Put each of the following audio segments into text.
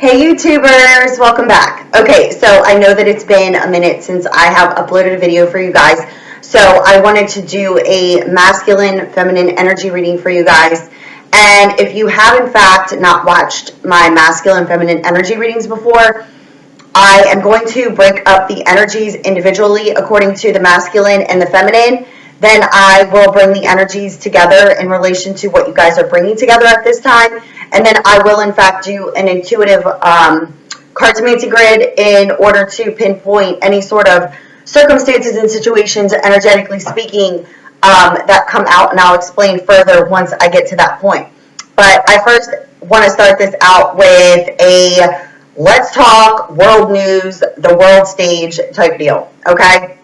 Hey YouTubers, welcome back. Okay, so I know that it's been a minute since I have uploaded a video for you guys, so I wanted to do a masculine, feminine energy reading for you guys. And if you have in fact not watched my masculine, feminine energy readings before, I am going to break up the energies individually according to the masculine and the feminine. Then I will bring the energies together in relation to what you guys are bringing together at this time. And then I will, in fact, do an intuitive cartomancy grid in order to pinpoint any sort of circumstances and situations, energetically speaking, that come out. And I'll explain further once I get to that point. But I first want to start this out with a let's talk world news, the world stage type deal, okay?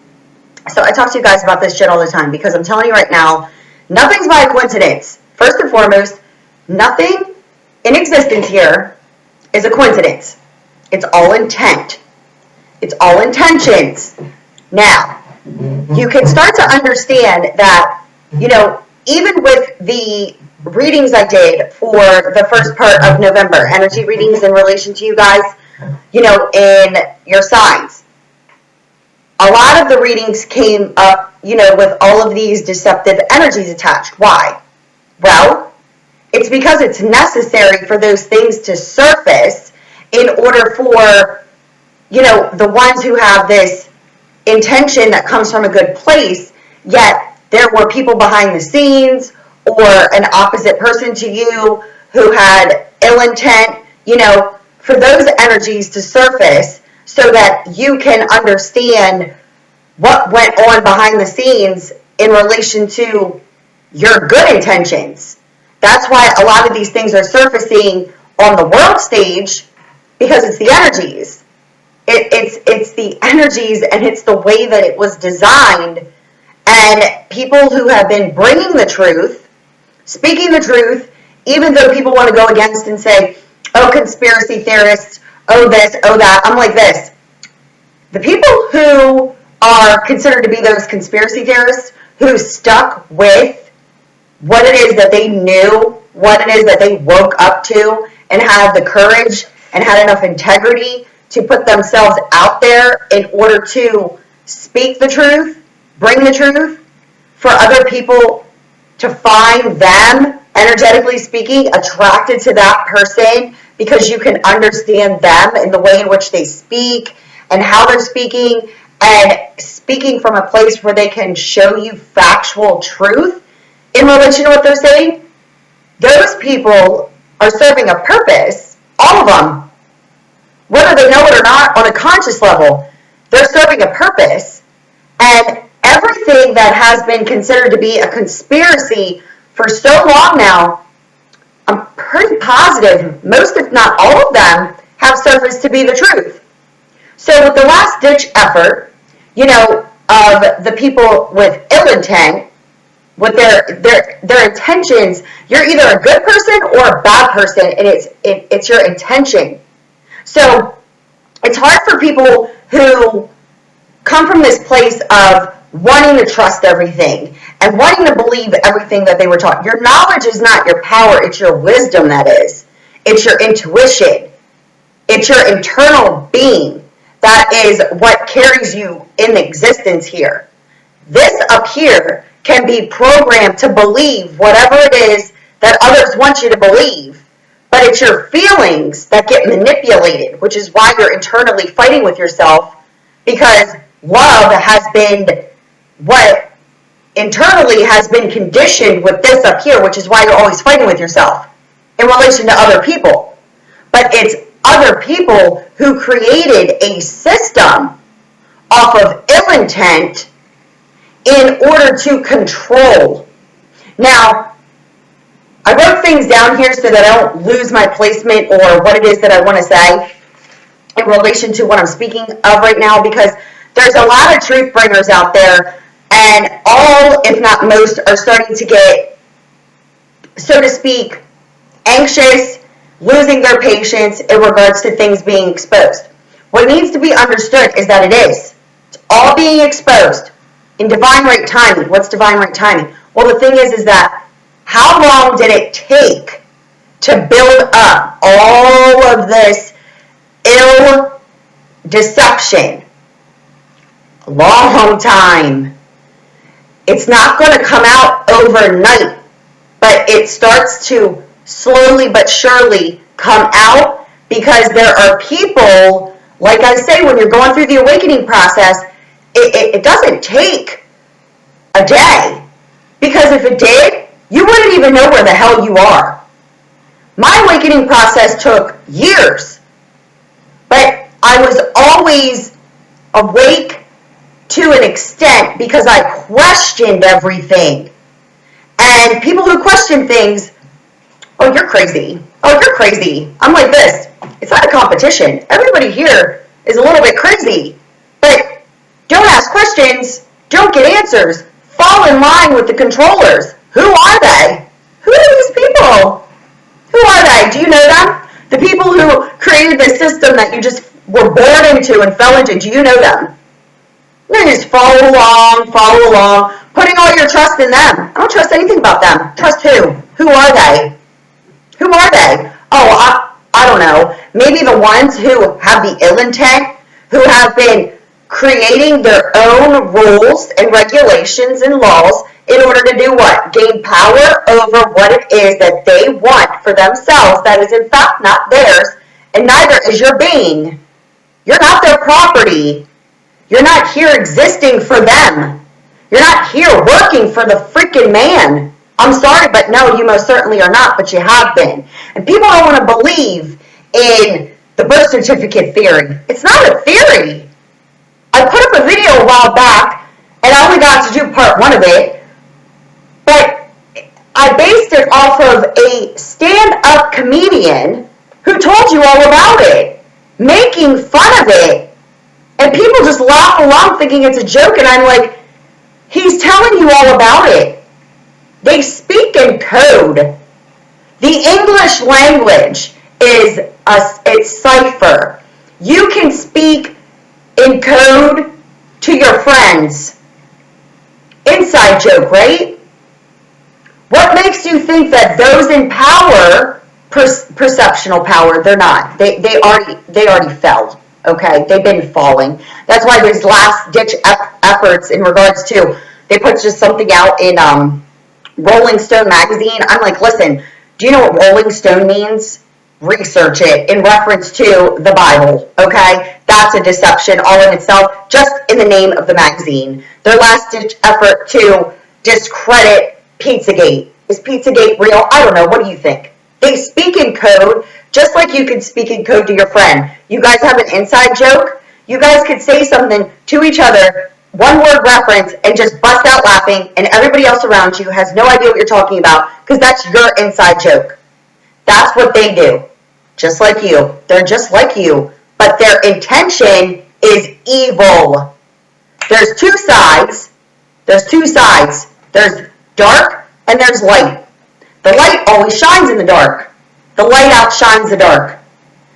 So I talk to you guys about this shit all the time because I'm telling you right now, nothing's by coincidence. First and foremost, nothing in existence here is a coincidence. It's all intent. It's all intentions. Now, you can start to understand that, you know, even with the readings I did for the first part of November, energy readings in relation to you guys, you know, in your signs, a lot of the readings came up, you know, with all of these deceptive energies attached. Why? Well, it's because it's necessary for those things to surface in order for, you know, the ones who have this intention that comes from a good place, yet there were people behind the scenes or an opposite person to you who had ill intent, you know, for those energies to surface so that you can understand what went on behind the scenes in relation to your good intentions. That's why a lot of these things are surfacing on the world stage, because it's the energies. It's the energies, and it's the way that it was designed. And people who have been bringing the truth, speaking the truth, even though people want to go against and say, oh, conspiracy theorists, oh this, oh that. I'm like this. The people who are considered to be those conspiracy theorists who stuck with what it is that they knew, what it is that they woke up to, and had the courage and had enough integrity to put themselves out there in order to speak the truth, bring the truth, for other people to find them, energetically speaking, attracted to that person because you can understand them in the way in which they speak and how they're speaking, and speaking from a place where they can show you factual truth in relation to what they're saying. Those people are serving a purpose, all of them, whether they know it or not, on a conscious level. They're serving a purpose, and everything that has been considered to be a conspiracy for so long now, I'm pretty positive most, if not all of them, have surfaced to be the truth. So with the last ditch effort, you know, of the people with ill intent, with their intentions, you're either a good person or a bad person, and it's your intention. So it's hard for people who come from this place of wanting to trust everything and wanting to believe everything that they were taught. Your knowledge is not your power, it's your wisdom that is. It's your intuition. It's your internal being. That is what carries you in existence here. This up here can be programmed to believe whatever it is that others want you to believe. But it's your feelings that get manipulated, which is why you're internally fighting with yourself, because love has been what internally has been conditioned with this up here, which is why you're always fighting with yourself in relation to other people. But it's other people who created a system off of ill intent in order to control. Now, I wrote things down here so that I don't lose my placement or what it is that I want to say in relation to what I'm speaking of right now, because there's a lot of truth bringers out there, and all, if not most, are starting to get, so to speak, anxious, losing their patience in regards to things being exposed. What needs to be understood is that it is. It's all being exposed in divine right timing. What's divine right timing? Well, the thing is that how long did it take to build up all of this ill deception. A long time. It's not going to come out overnight, but it starts to slowly but surely come out, because there are people, like I say, when you're going through the awakening process, it doesn't take a day, because if it did, you wouldn't even know where the hell you are. My awakening process took years, but I was always awake to an extent because I questioned everything. And people who question things, oh, you're crazy. Oh, you're crazy. I'm like this. It's not a competition. Everybody here is a little bit crazy. But don't ask questions. Don't get answers. Fall in line with the controllers. Who are they? Who are these people? Who are they? Do you know them? The people who created the system that you just were born into and fell into, do you know them? You just follow along, putting all your trust in them. I don't trust anything about them. Trust who? Who are they? Who are they? Oh, I don't know. Maybe the ones who have the ill intent, who have been creating their own rules and regulations and laws in order to do what? Gain power over what it is that they want for themselves that is in fact not theirs, and neither is your being. You're not their property. You're not here existing for them. You're not here working for the freaking man. I'm sorry, but no, you most certainly are not, but you have been. And people don't want to believe in the birth certificate theory. It's not a theory. I put up a video a while back, and I only got to do part 1 of it, but I based it off of a stand-up comedian who told you all about it, making fun of it. And people just laugh along thinking it's a joke, and I'm like, he's telling you all about it. They speak in code. The English language is it's cipher. You can speak in code to your friends. Inside joke, right? What makes you think that those in power, perceptional power, they're not. They already fell. Okay, they've been falling. That's why there's last-ditch efforts in regards to, they put just something out in Rolling Stone magazine. I'm like, listen, do you know what Rolling Stone means? Research it in reference to the Bible, okay? That's a deception all in itself, just in the name of the magazine. Their last-ditch effort to discredit Pizzagate. Is Pizzagate real? I don't know. What do you think? They speak in code, just like you could speak in code to your friend. You guys have an inside joke. You guys could say something to each other, one-word reference, and just bust out laughing, and everybody else around you has no idea what you're talking about, because that's your inside joke. That's what they do. Just like you. They're just like you, but their intention is evil. There's two sides. There's dark and there's light. The light always shines in the dark. The light outshines the dark.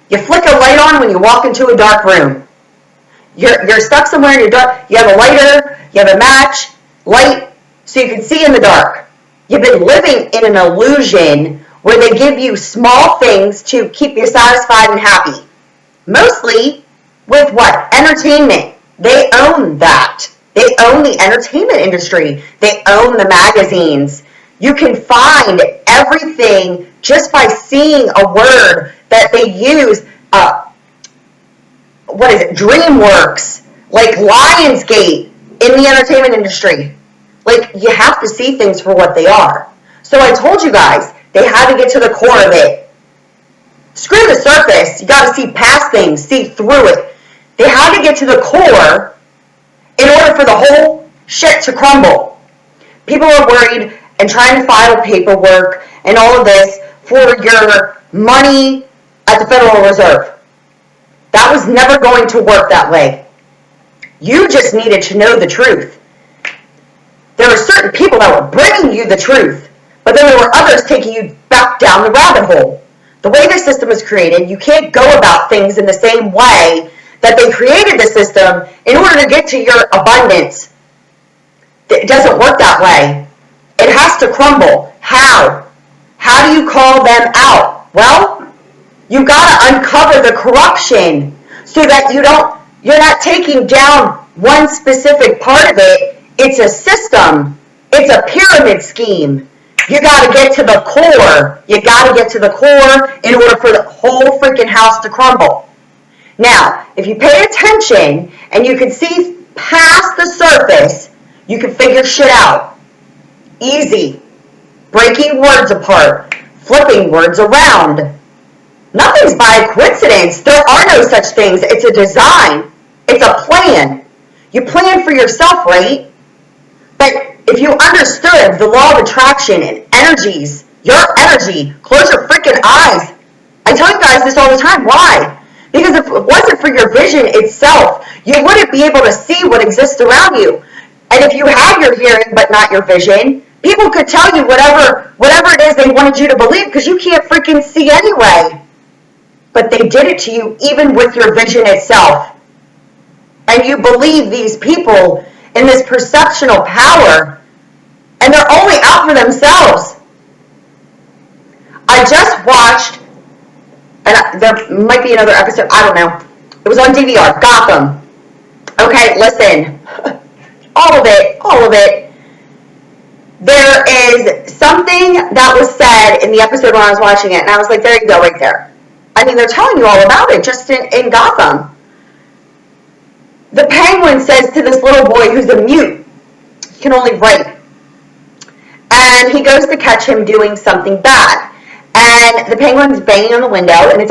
You flick a light on when you walk into a dark room. You're stuck somewhere in your dark. You have a lighter, you have a match, light, so you can see in the dark. You've been living in an illusion where they give you small things to keep you satisfied and happy. Mostly with what? Entertainment. They own that. They own the entertainment industry. They own the magazines. You can find everything just by seeing a word that they use. What is it? DreamWorks, like Lionsgate in the entertainment industry. Like, you have to see things for what they are. So I told you guys, they had to get to the core of it. Screw the surface. You got to see past things, see through it. They had to get to the core in order for the whole shit to crumble. People are worried and trying to file paperwork and all of this for your money at the Federal Reserve. That was never going to work that way. You just needed to know the truth. There were certain people that were bringing you the truth, but then there were others taking you back down the rabbit hole. The way the system is created, you can't go about things in the same way that they created the system in order to get to your abundance. It doesn't work that way. It has to crumble. How? How do you call them out? Well, You got to uncover the corruption so that you're not taking down one specific part of it. It's a system. It's a pyramid scheme. You got to get to the core. You got to get to the core in order for the whole freaking house to crumble. Now, if you pay attention and you can see past the surface, you can figure shit out. Easy. Breaking words apart. Flipping words around. Nothing's by coincidence. There are no such things. It's a design. It's a plan. You plan for yourself, right? But if you understood the law of attraction and energies, your energy, close your freaking eyes. I tell you guys this all the time. Why? Because if it wasn't for your vision itself, you wouldn't be able to see what exists around you. And if you had your hearing but not your vision, people could tell you whatever it is they wanted you to believe because you can't freaking see anyway. But they did it to you even with your vision itself. And you believe these people in this perceptional power, and they're only out for themselves. I just watched, and there might be another episode, I don't know. It was on DVR, Gotham. Okay, listen. All of it. There is something that was said in the episode when I was watching it, and I was like, there you go, right there. I mean, they're telling you all about it just in Gotham. The Penguin says to this little boy who's a mute, he can only write, and he goes to catch him doing something bad. And the Penguin's banging on the window, and it's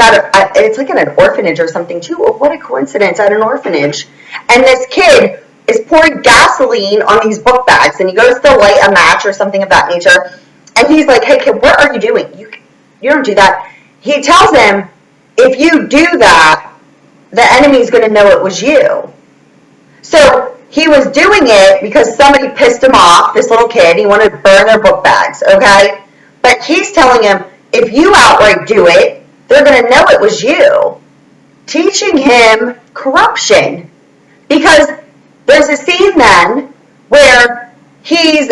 like at an orphanage or something too. Oh, what a coincidence, at an orphanage. And this kid is pouring gasoline on these book bags, and he goes to light a match or something of that nature. And he's like, hey kid, what are you doing? You don't do that. He tells him, if you do that, the enemy's going to know it was you. So he was doing it because somebody pissed him off, this little kid. He wanted to burn their book bags, okay? But he's telling him, if you outright do it, they're going to know it was you. Teaching him corruption. Because there's a scene then where he's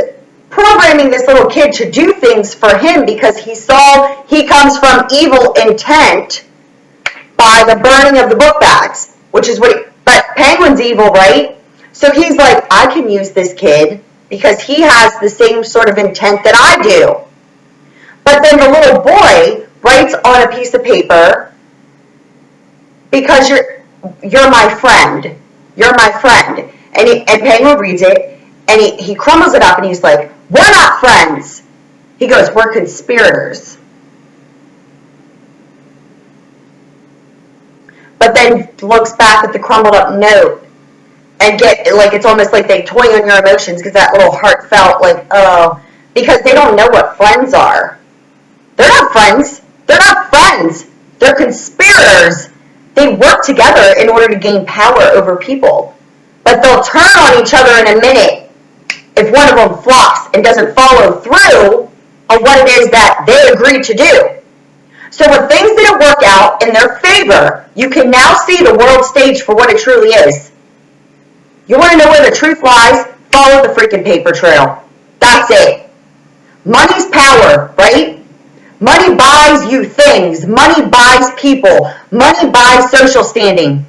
programming this little kid to do things for him because he saw he comes from evil intent by the burning of the book bags, which is but Penguin's evil, right? So he's like, I can use this kid because he has the same sort of intent that I do. But then the little boy writes on a piece of paper, because you're my friend. You're my friend. And Penguin reads it, and he crumbles it up, and he's like, we're not friends. He goes, we're conspirators. But then looks back at the crumbled up note and it's almost like they toy on your emotions because that little heartfelt, because they don't know what friends are. They're not friends. They're not friends. They're conspirators. They work together in order to gain power over people. But they'll turn on each other in a minute if one of them flops and doesn't follow through on what it is that they agreed to do. So when things didn't work out in their favor, you can now see the world stage for what it truly is. You want to know where the truth lies? Follow the freaking paper trail. That's it. Money's power, right? Money buys you things. Money buys people. Money buys social standing.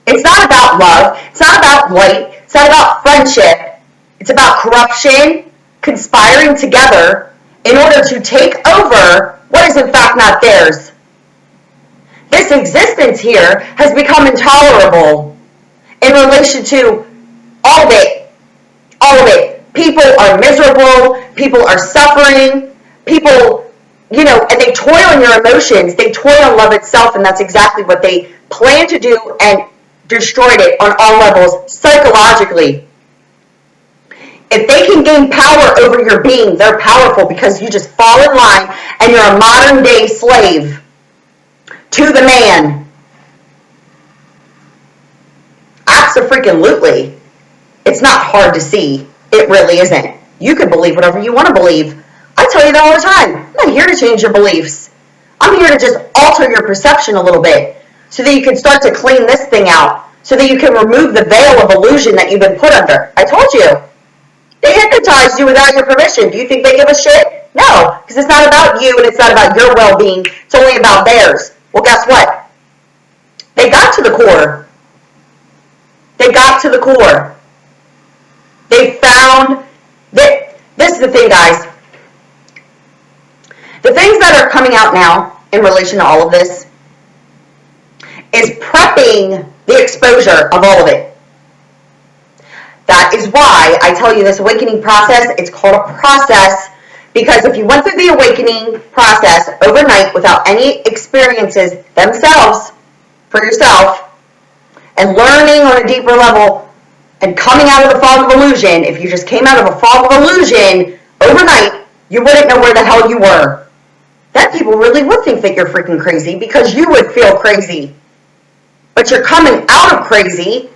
It's not about love. It's not about light. It's not about friendship. It's about corruption, conspiring together in order to take over what is in fact not theirs. This existence here has become intolerable in relation to all of it. All of it. People are miserable. People are suffering. People, and they toy on your emotions. They toy on love itself, and that's exactly what they plan to do and destroyed it on all levels psychologically. If they can gain power over your being, they're powerful because you just fall in line and you're a modern day slave to the man. Abso-freaking-lutely. It's not hard to see. It really isn't. You can believe whatever you want to believe. I tell you that all the time. I'm not here to change your beliefs. I'm here to just alter your perception a little bit so that you can start to clean this thing out, so that you can remove the veil of illusion that you've been put under. I told you. They hypnotized you without your permission. Do you think they give a shit? No, because it's not about you and it's not about your well-being. It's only about theirs. Well, guess what? They got to the core. They got to the core. They found that, this is the thing, guys. The things that are coming out now in relation to all of this is prepping the exposure of all of it. That is why I tell you this awakening process, it's called a process, because if you went through the awakening process overnight without any experiences themselves for yourself and learning on a deeper level and coming out of the fog of illusion, if you just came out of a fog of illusion overnight, you wouldn't know where the hell you were. Then people really would think that you're freaking crazy because you would feel crazy. But you're coming out of crazy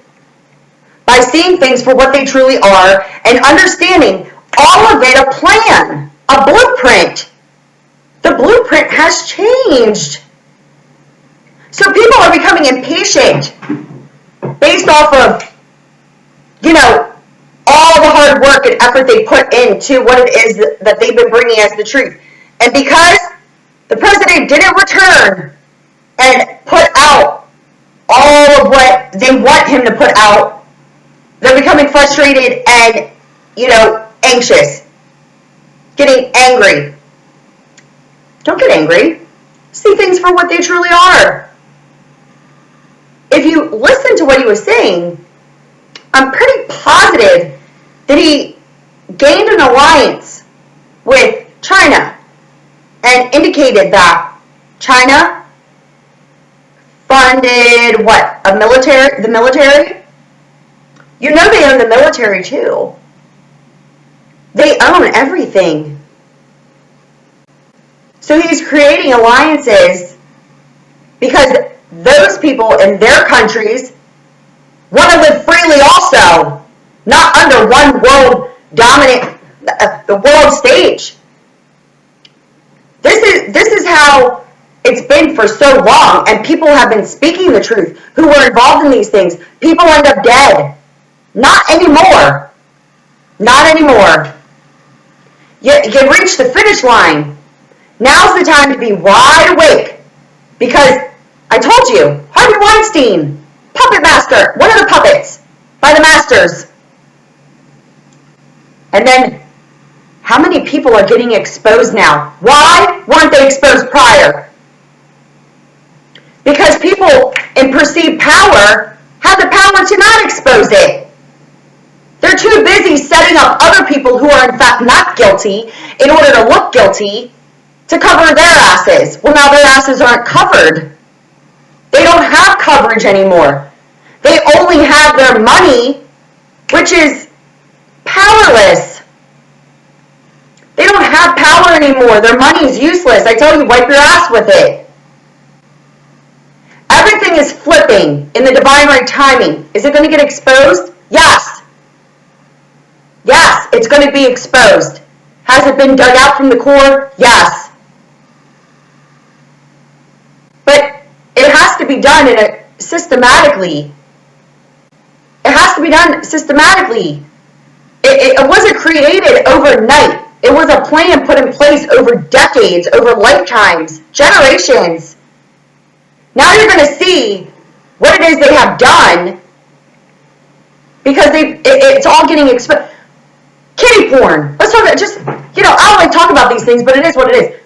by seeing things for what they truly are and understanding all of it a plan, a blueprint. The blueprint has changed. So people are becoming impatient based off of, all the hard work and effort they put into what it is that they've been bringing as the truth. And because the president didn't return and put out all of what they want him to put out, they're becoming frustrated and, anxious, getting angry. Don't get angry. See things for what they truly are. If you listen to what he was saying, I'm pretty positive that he gained an alliance with China and indicated that China funded the military? They own the military too. They own everything. So he's creating alliances because those people in their countries want to live freely also, not under one world dominant, the world stage. This is how it's been for so long, and people have been speaking the truth who were involved in these things. People end up dead. Not anymore. Not anymore. You reach the finish line. Now's the time to be wide awake, because I told you, Harvey Weinstein, puppet master, one of the puppets by the masters. And then, how many people are getting exposed now? Why weren't they exposed prior? Because people in perceived power have the power to not expose it. They're too busy setting up other people who are in fact not guilty in order to look guilty to cover their asses. Well, now their asses aren't covered. They don't have coverage anymore. They only have their money, which is powerless. They don't have power anymore. Their money is useless. I tell you, wipe your ass with it. Everything is flipping in the divine right timing. Is it going to get exposed? Yes. Yes, it's going to be exposed. Has it been dug out from the core? Yes. But it has to be done systematically. It has to be done systematically. It wasn't created overnight. It was a plan put in place over decades, over lifetimes, generations. Now you're going to see what it is they have done, because it's all getting exposed. Kitty porn. Let's talk about I don't like to talk about these things, but it is what it is.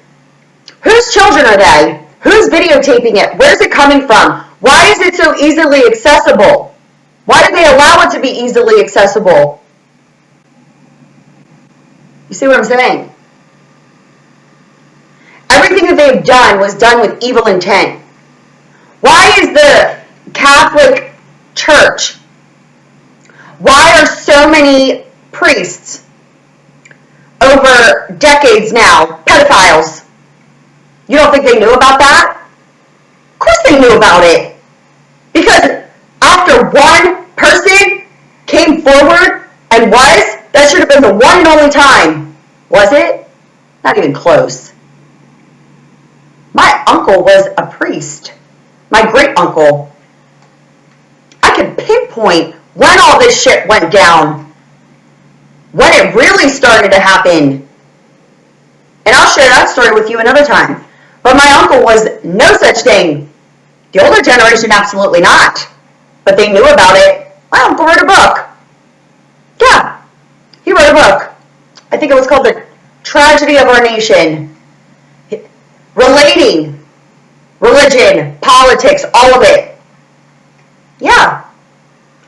Whose children are they? Who's videotaping it? Where's it coming from? Why is it so easily accessible? Why did they allow it to be easily accessible? You see what I'm saying? Everything that they've done was done with evil intent. Why is the Catholic Church, why are so many priests over decades now pedophiles? You don't think they knew about that? Of course they knew about it. Because after one person came forward and that should have been the one and only time. Was it? Not even close. My uncle was a priest. My great uncle. I can pinpoint when all this shit went down. When it really started to happen. And I'll share that story with you another time. But my uncle was no such thing. The older generation, absolutely not. But they knew about it. My uncle wrote a book. Yeah, he wrote a book. I think it was called The Tragedy of Our Nation. Relating religion, politics, all of it. Yeah.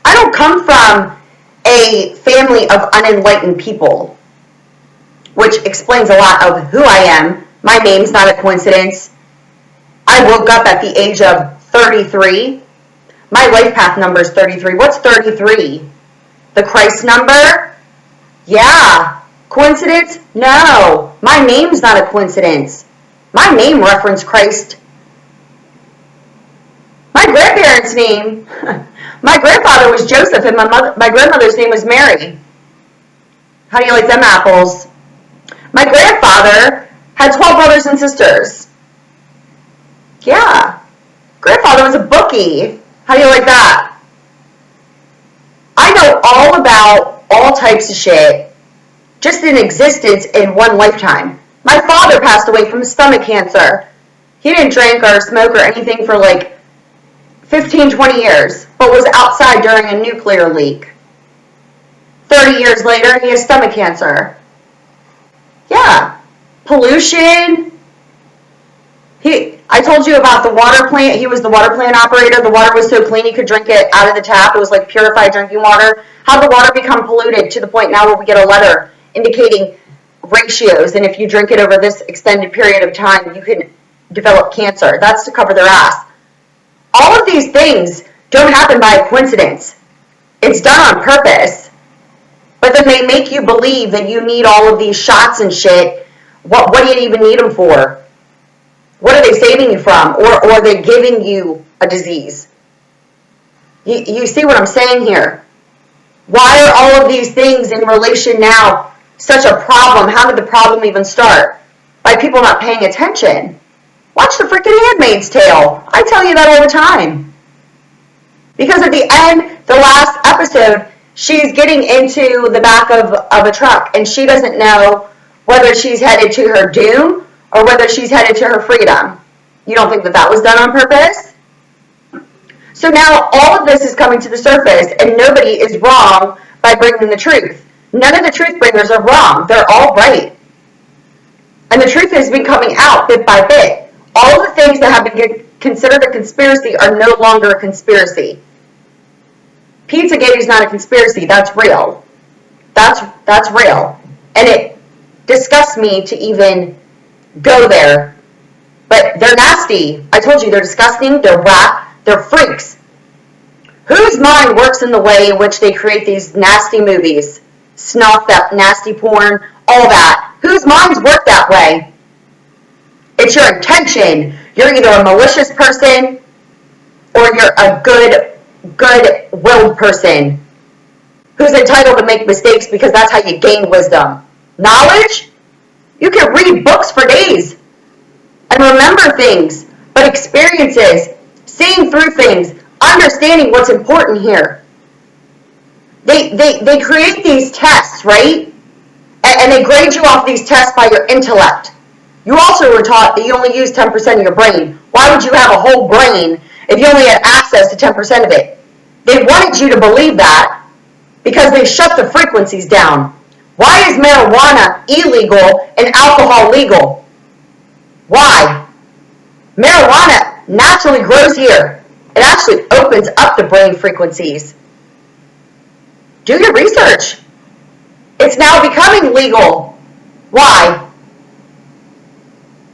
I don't come from a family of unenlightened people, which explains a lot of who I am. My name's not a coincidence. I woke up at the age of 33. My life path number is 33. What's 33? The Christ number? Yeah. Coincidence? No. My name's not a coincidence. My name referenced Christ. My grandparents' name, my grandfather was Joseph and my grandmother's name was Mary. How do you like them apples? My grandfather had 12 brothers and sisters. Yeah. Grandfather was a bookie. How do you like that? I know all about all types of shit just in existence in one lifetime. My father passed away from stomach cancer. He didn't drink or smoke or anything for like 15, 20 years, but was outside during a nuclear leak. 30 years later, he has stomach cancer. Yeah. Pollution. I told you about the water plant. He was the water plant operator. The water was so clean he could drink it out of the tap. It was like purified drinking water. How did the water become polluted to the point now where we get a letter indicating ratios, and if you drink it over this extended period of time, you can develop cancer. That's to cover their ass. All of these things don't happen by a coincidence. It's done on purpose. But then they make you believe that you need all of these shots and shit. What do you even need them for? What are they saving you from? Or are they giving you a disease? You see what I'm saying here? Why are all of these things in relation now such a problem? How did the problem even start? By people not paying attention. Watch the freaking Handmaid's Tale. I tell you that all the time. Because at the end, the last episode, she's getting into the back of a truck, and she doesn't know whether she's headed to her doom or whether she's headed to her freedom. You don't think that that was done on purpose? So now all of this is coming to the surface, and nobody is wrong by bringing the truth. None of the truth bringers are wrong. They're all right. And the truth has been coming out bit by bit. All of the things that have been considered a conspiracy are no longer a conspiracy. Pizzagate is not a conspiracy. That's real. That's real. And it disgusts me to even go there. But they're nasty. I told you, they're disgusting, they're whack, they're freaks. Whose mind works in the way in which they create these nasty movies? Snuff, that nasty porn, all that. Whose minds work that way? It's your intention. You're either a malicious person or you're a good-willed person who's entitled to make mistakes because that's how you gain wisdom. Knowledge? You can read books for days and remember things, but experiences, seeing through things, understanding what's important here. They create these tests, right? And they grade you off these tests by your intellect. You also were taught that you only use 10% of your brain. Why would you have a whole brain if you only had access to 10% of it? They wanted you to believe that because they shut the frequencies down. Why is marijuana illegal and alcohol legal? Why? Marijuana naturally grows here. It actually opens up the brain frequencies. Do your research. It's now becoming legal. Why?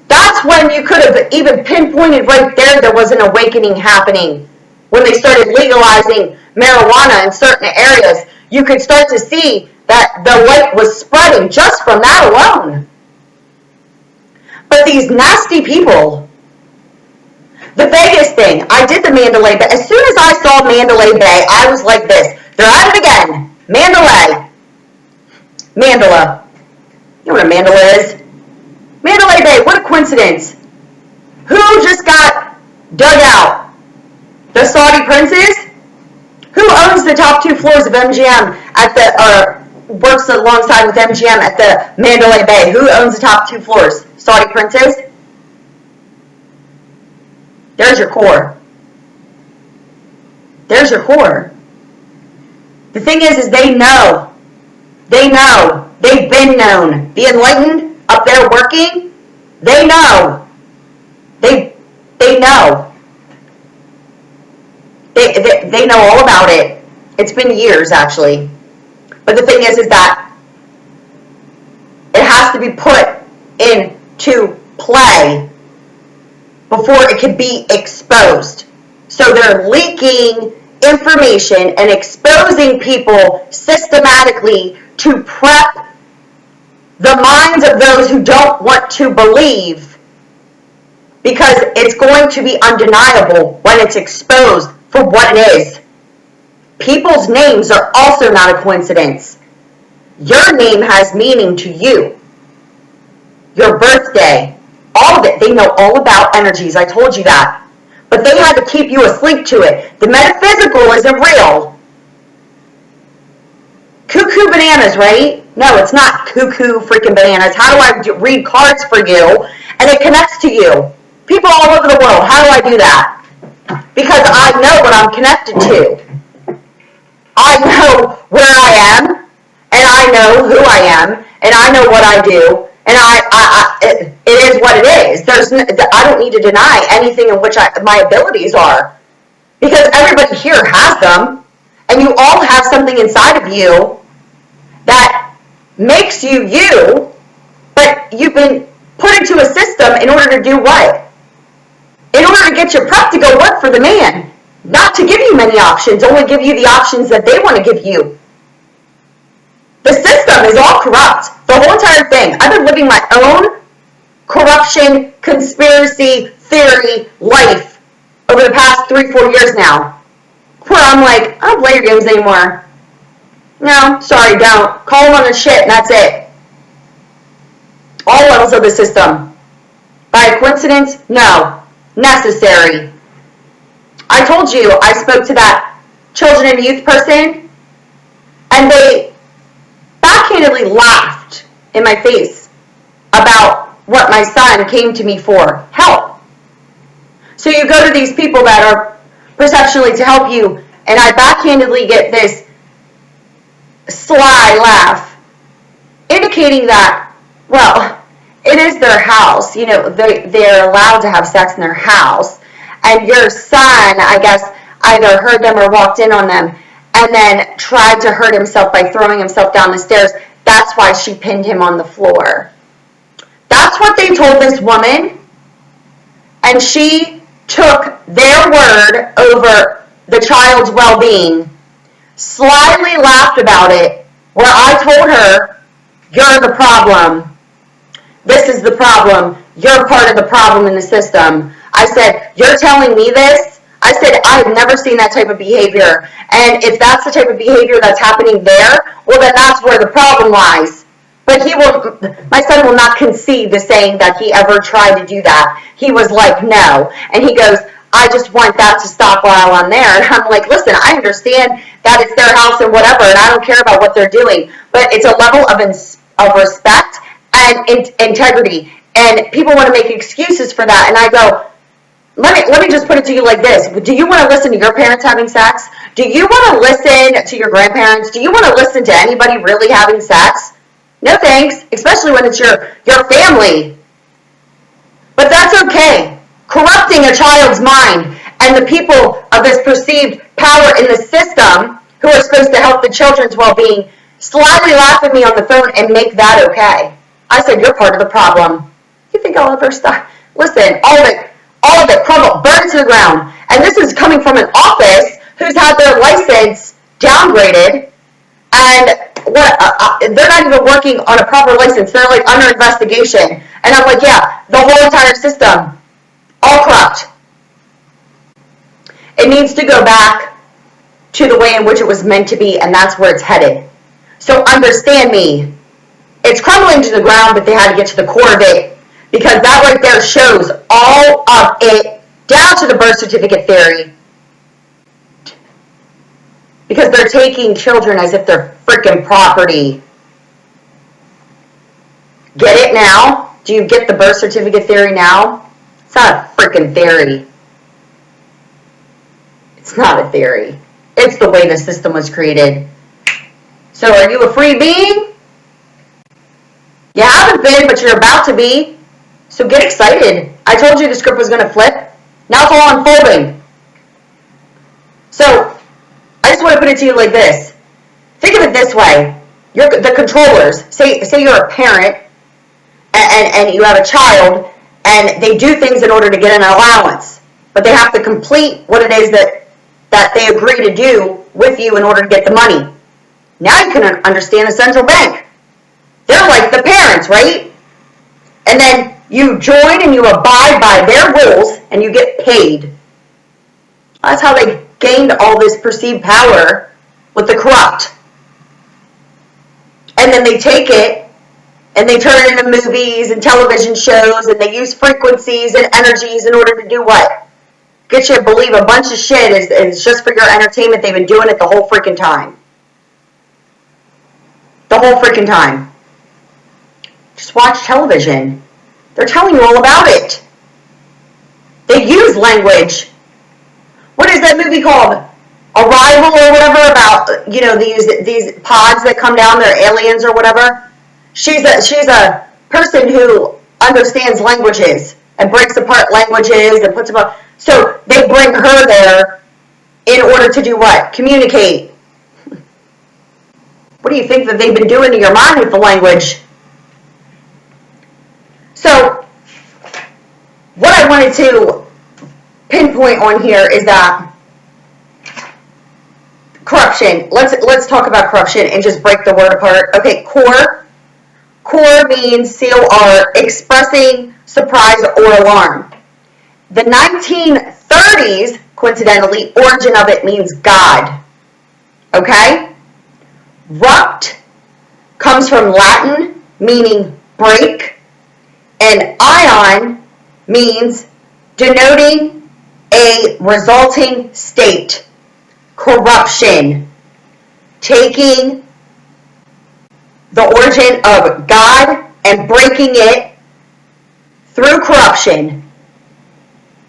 That's when you could have even pinpointed right there was an awakening happening. When they started legalizing marijuana in certain areas, you could start to see that the light was spreading just from that alone. But these nasty people, the Vegas thing, I did the Mandalay Bay. As soon as I saw Mandalay Bay, I was like this. They're at it again. Mandalay. Mandala. You know what a mandala is? Mandalay Bay, what a coincidence. Who just got dug out? The Saudi princes? Who owns the top 2 floors of MGM works alongside with MGM at the Mandalay Bay? Who owns the top 2 floors? Saudi princes? There's your core. There's your core. The thing is they know. They know. They've been known. The enlightened up there working, they know. They know. They know all about it. It's been years, actually. But the thing is that it has to be put into play before it can be exposed. So they're leaking information and exposing people systematically to prep the minds of those who don't want to believe, because it's going to be undeniable when it's exposed for what it is. People's names are also not a coincidence. Your name has meaning to you. Your birthday, all of it. They know all about energies. I told you that. But they had to keep you asleep to it. The metaphysical isn't real. Cuckoo bananas, right? No, it's not cuckoo freaking bananas. How do I read cards for you and it connects to you? People all over the world, how do I do that? Because I know what I'm connected to. I know where I am, and I know who I am, and I know what I do, and it is what it is. I don't need to deny anything in which my abilities are, because everybody here has them, and you all have something inside of you that makes you you, but you've been put into a system in order to do what? In order to get your prep to go work for the man. Not to give you many options, only give you the options that they want to give you. The system is all corrupt. The whole entire thing. I've been living my own corruption, conspiracy, theory life over the past 3-4 years now. Where I'm like, I don't play your games anymore. No, sorry, don't. Call them on their shit and that's it. All levels of the system. By coincidence? No. Necessary. I told you I spoke to that children and youth person, and they backhandedly laughed in my face about what my son came to me for, help. So you go to these people that are perceptually to help you, and I backhandedly get this sly laugh, indicating that, well, it is their house. You know, they're allowed to have sex in their house. And your son, I guess, either heard them or walked in on them and then tried to hurt himself by throwing himself down the stairs. That's why she pinned him on the floor. That's what they told this woman. And she took their word over the child's well-being, slyly laughed about it, where I told her, you're the problem. This is the problem. You're part of the problem in the system. I said, you're telling me this? I said, I've never seen that type of behavior. And if that's the type of behavior that's happening there, well, then that's where the problem lies. But my son will not concede to saying that he ever tried to do that. He was like, no. And he goes, I just want that to stop while I'm there. And I'm like, listen, I understand that it's their house and whatever, and I don't care about what they're doing. But it's a level of respect and integrity. And people want to make excuses for that. And I go, let me just put it to you like this. Do you want to listen to your parents having sex? Do you want to listen to your grandparents? Do you want to listen to anybody really having sex? No thanks, especially when it's your family. But that's okay. Corrupting a child's mind and the people of this perceived power in the system who are supposed to help the children's well-being slyly laugh at me on the phone and make that okay. I said, you're part of the problem. You think I'll ever stop? Listen, all of it crumbled, burned to the ground. And this is coming from an office who's had their license downgraded, and they're not even working on a proper license. They're like under investigation. And I'm like, yeah, the whole entire system, all corrupt. It needs to go back to the way in which it was meant to be, and that's where it's headed. So understand me. It's crumbling to the ground, but they had to get to the core of it, because that right there shows all of it down to the birth certificate theory. Because they're taking children as if they're freaking property. Get it now? Do you get the birth certificate theory now? It's not a freaking theory. It's not a theory. It's the way the system was created. So are you a free being? You haven't been, but you're about to be. So get excited. I told you the script was going to flip. Now it's all unfolding. So I just want to put it to you like this. Think of it this way. You're the controllers. Say you're a parent and you have a child and they do things in order to get an allowance. But they have to complete what it is that they agree to do with you in order to get the money. Now you can understand a central bank. They're like the parents, right? And then you join and you abide by their rules and you get paid. That's how they gained all this perceived power with the corrupt. And then they take it and they turn it into movies and television shows and they use frequencies and energies in order to do what? Get you to believe a bunch of shit is just for your entertainment. They've been doing it the whole freaking time. The whole freaking time. Just watch television. They're telling you all about it. They use language. What is that movie called? Arrival or whatever, about, you know, these pods that come down, they're aliens or whatever. She's a person who understands languages and breaks apart languages and puts them up. So they bring her there in order to do what? Communicate. What do you think that they've been doing to your mind with the language? So what I wanted to pinpoint on here is that corruption. Let's talk about corruption and just break the word apart. Okay, core. Core means C-O-R, expressing surprise or alarm. The 1930s, coincidentally, origin of it means God. Okay? Rupt comes from Latin, meaning break, and ion means denoting a resulting state. Corruption. Taking the origin of God and breaking it through corruption.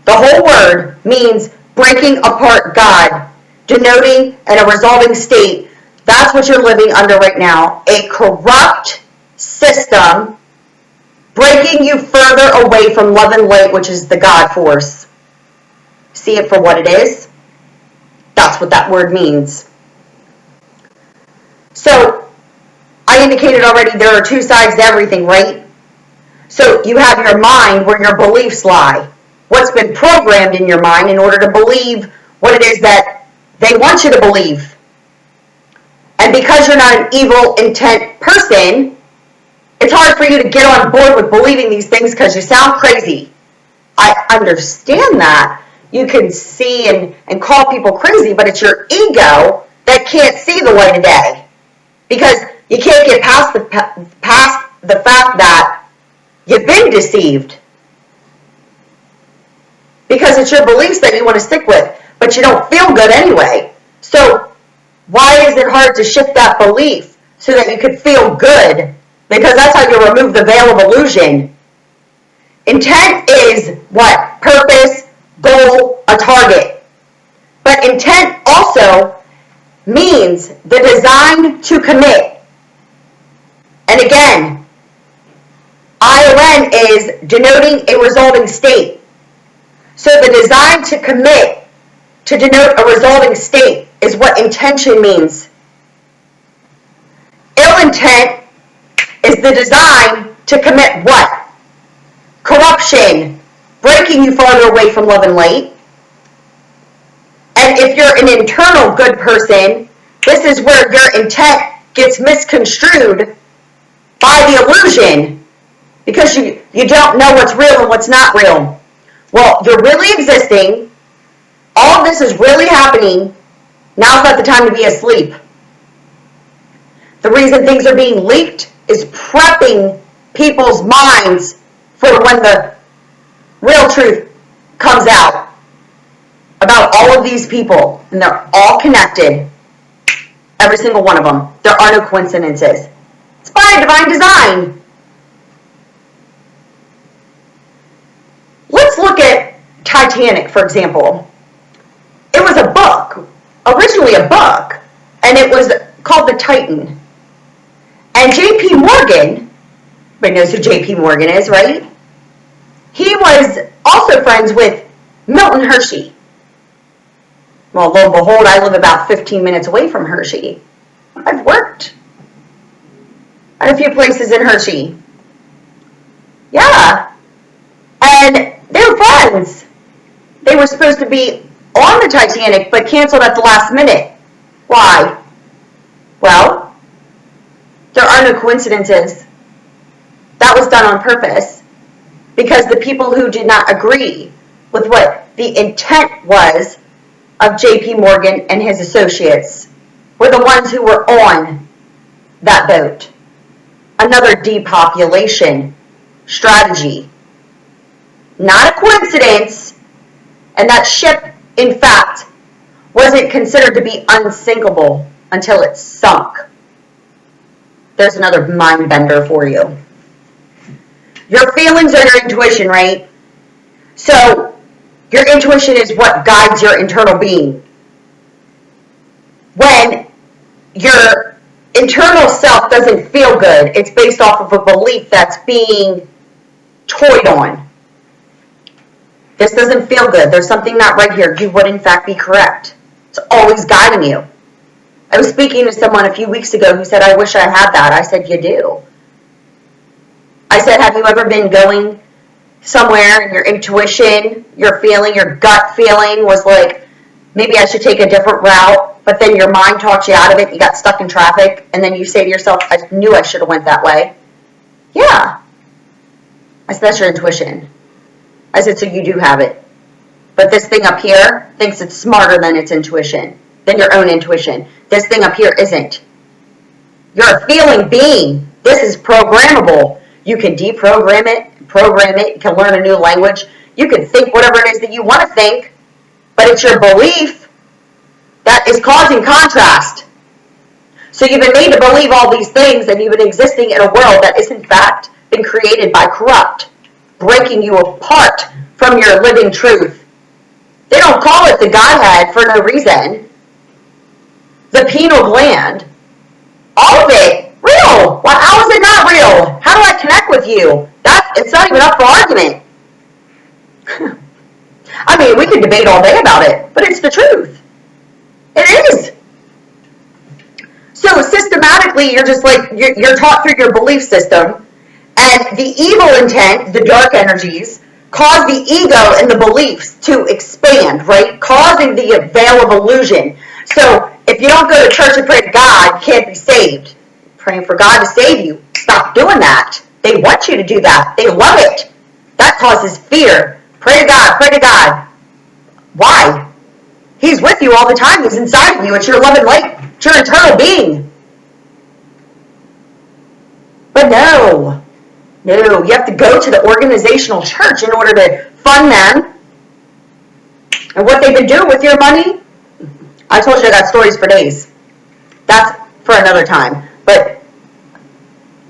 The whole word means breaking apart God, denoting a resulting state. That's what you're living under right now. A corrupt system breaking you further away from love and light, which is the God force. See it for what it is? That's what that word means. So, I indicated already there are two sides to everything, right? So, you have your mind where your beliefs lie. What's been programmed in your mind in order to believe what it is that they want you to believe. And because you're not an evil intent person, it's hard for you to get on board with believing these things because you sound crazy. I understand that. You can see and call people crazy, but it's your ego that can't see the light of day. Because you can't get past the fact that you've been deceived. Because it's your beliefs that you want to stick with, but you don't feel good anyway. So why is it hard to shift that belief so that you could feel good? Because that's how you remove the veil of illusion. Intent is what? Purpose, goal, a target. But intent also means the design to commit. And again, ION is denoting a resulting state. So the design to commit, to denote a resulting state, is what intention means. Ill intent is the design to commit what? Corruption, breaking you farther away from love and light. And if you're an internal good person, this is where your intent gets misconstrued by the illusion, because you don't know what's real and what's not real. Well, you're really existing. All of this is really happening. Now's not the time to be asleep. The reason things are being leaked is prepping people's minds for when the real truth comes out about all of these people. And they're all connected. Every single one of them. There are no coincidences. It's by divine design. Let's look at Titanic, for example. It was a book. originally a book, and it was called The Titan. And J.P. Morgan, everybody knows who J.P. Morgan is, right? He was also friends with Milton Hershey. Well, lo and behold, I live about 15 minutes away from Hershey. I've worked at a few places in Hershey. Yeah. And they were friends. They were supposed to be on the Titanic, but canceled at the last minute. Why? Well, there are no coincidences. That was done on purpose, because the people who did not agree with what the intent was of J.P. Morgan and his associates were the ones who were on that boat. Another depopulation strategy. Not a coincidence. And that ship, in fact, wasn't considered to be unsinkable until it sunk. There's another mind bender for you. Your feelings are your intuition, right? So, your intuition is what guides your internal being. When your internal self doesn't feel good, it's based off of a belief that's being toyed on. This doesn't feel good. There's something not right here. You would, in fact, be correct. It's always guiding you. I was speaking to someone a few weeks ago who said, I wish I had that. I said, you do. I said, have you ever been going somewhere and your intuition, your feeling, your gut feeling was like, maybe I should take a different route, but then your mind talks you out of it, you got stuck in traffic, and then you say to yourself, I knew I should have went that way. Yeah. I said, that's your intuition. I said, so you do have it. But this thing up here thinks it's smarter than its intuition, than your own intuition. This thing up here isn't. You're a feeling being. This is programmable. You can deprogram it, program it, you can learn a new language. You can think whatever it is that you want to think, but it's your belief that is causing contrast. So you've been made to believe all these things, and you've been existing in a world that is in fact been created by corrupt, breaking you apart from your living truth. They don't call it the Godhead for no reason. The pineal gland, all of it, real. Well, how is it not real? How do I connect with you? It's not even up for argument. I mean, we could debate all day about it, but it's the truth. It is. So systematically, you're just like, you're taught through your belief system, and the evil intent, the dark energies, cause the ego and the beliefs to expand, right? Causing the veil of illusion. So if you don't go to church and pray to God, you can't be saved. Praying for God to save you. Stop doing that. They want you to do that. They love it. That causes fear. Pray to God. Pray to God. Why? He's with you all the time. He's inside of you. It's your love and light. It's your eternal being. But no. No. You have to go to the organizational church in order to fund them. And what they've been doing with your money, I told you I got stories for days. That's for another time. But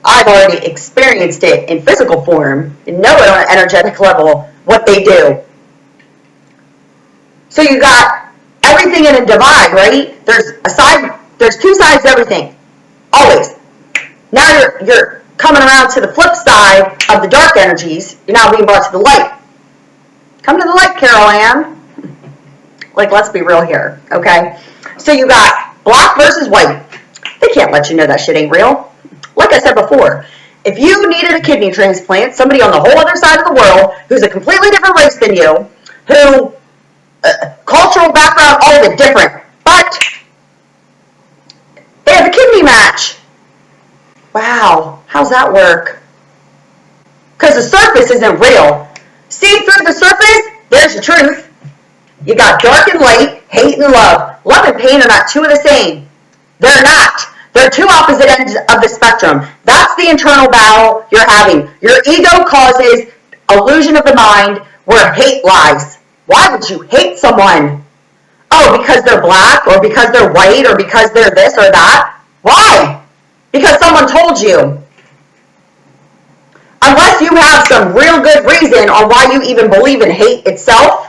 I've already experienced it in physical form and know it on an energetic level, what they do. So you got everything in a divide, right? There's two sides to everything. Always. Now you're coming around to the flip side of the dark energies. You're now being brought to the light. Come to the light, Carol Ann. Like, let's be real here, okay? So you got black versus white. They can't let you know that shit ain't real. Like I said before, if you needed a kidney transplant, somebody on the whole other side of the world who's a completely different race than you, who, cultural background, all of it different, but they have a kidney match. Wow, how's that work? Because the surface isn't real. See through the surface, there's the truth. You got dark and light, hate and love. Love and pain are not two of the same. They're not. They're two opposite ends of the spectrum. That's the internal battle you're having. Your ego causes illusion of the mind where hate lies. Why would you hate someone? Oh, because they're black, or because they're white, or because they're this or that? Why? Because someone told you. Unless you have some real good reason on why you even believe in hate itself,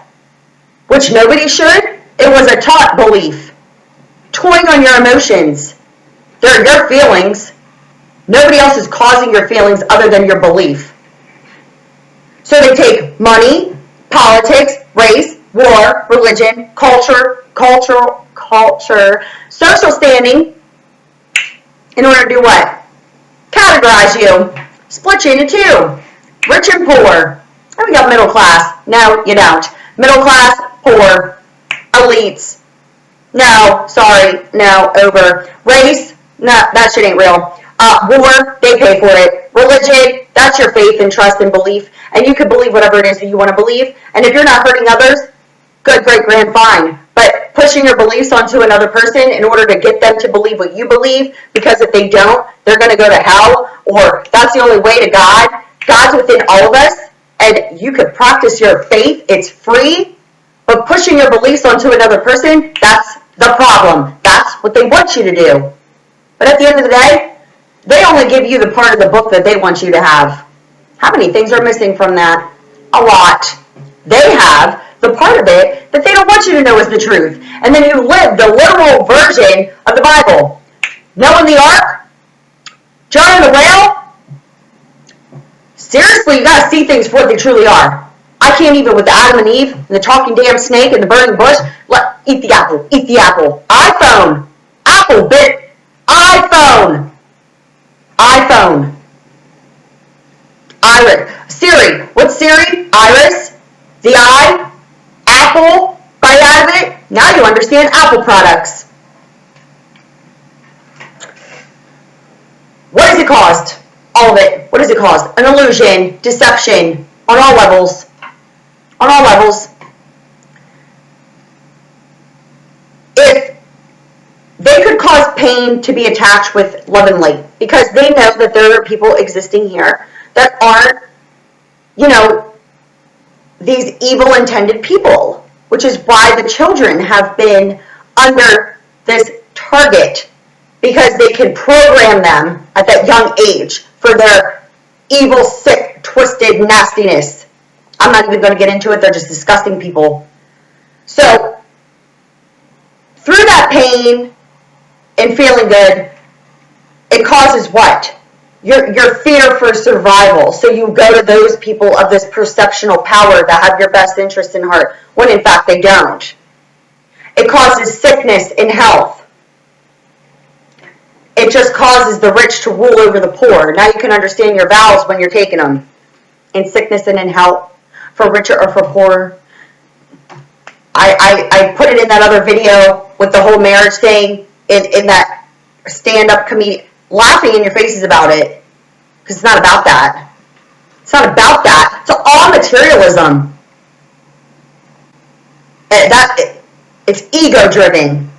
which nobody should, it was a taught belief. toying on your emotions. They're your feelings. Nobody else is causing your feelings other than your belief. So they take money, politics, race, war, religion, culture, social standing, in order to do what? Categorize you. Split you into two. Rich and poor. And we got middle class. No, you don't. Middle class, poor, elites. No, sorry, no, over. Race, no, that shit ain't real. War, they pay for it. Religion, that's your faith and trust and belief. And you can believe whatever it is that you want to believe. And if you're not hurting others, good, great, grand, fine. But pushing your beliefs onto another person in order to get them to believe what you believe, because if they don't, they're going to go to hell, or that's the only way to God. God's within all of us, and you could practice your faith. It's free. But pushing your beliefs onto another person, that's the problem. That's what they want you to do. But at the end of the day, they only give you the part of the book that they want you to have. How many things are missing from that? A lot. They have the part of it that they don't want you to know is the truth. And then you live the literal version of the Bible. Noah and the ark, Jonah and the whale. Seriously, you gotta see things for what they truly are. I can't even with Adam and Eve and the talking damn snake and the burning bush. Eat the apple. Eat the apple. iPhone. Apple bit. iPhone. iPhone. Iris. Siri. What's Siri? Iris. The I. Apple. Bite out of it. Now you understand Apple products. What has it caused? All of it. What has it caused? An illusion. Deception. On all levels. On all levels. If they could cause pain to be attached with love and light, because they know that there are people existing here that aren't, these evil intended people, which is why the children have been under this target, because they can program them at that young age for their evil, sick, twisted nastiness. I'm not even going to get into it. They're just disgusting people. So, through that pain and feeling good, it causes what? Your fear for survival. So you go to those people of this perceptional power that have your best interest in heart, when in fact they don't. It causes sickness and health. It just causes the rich to rule over the poor. Now you can understand your vows when you're taking them. In sickness and in health, for richer or for poorer. I put it in that other video with the whole marriage thing, in that stand-up comedian, laughing in your faces about it, because it's not about that. It's not about that. It's all materialism. It's ego-driven.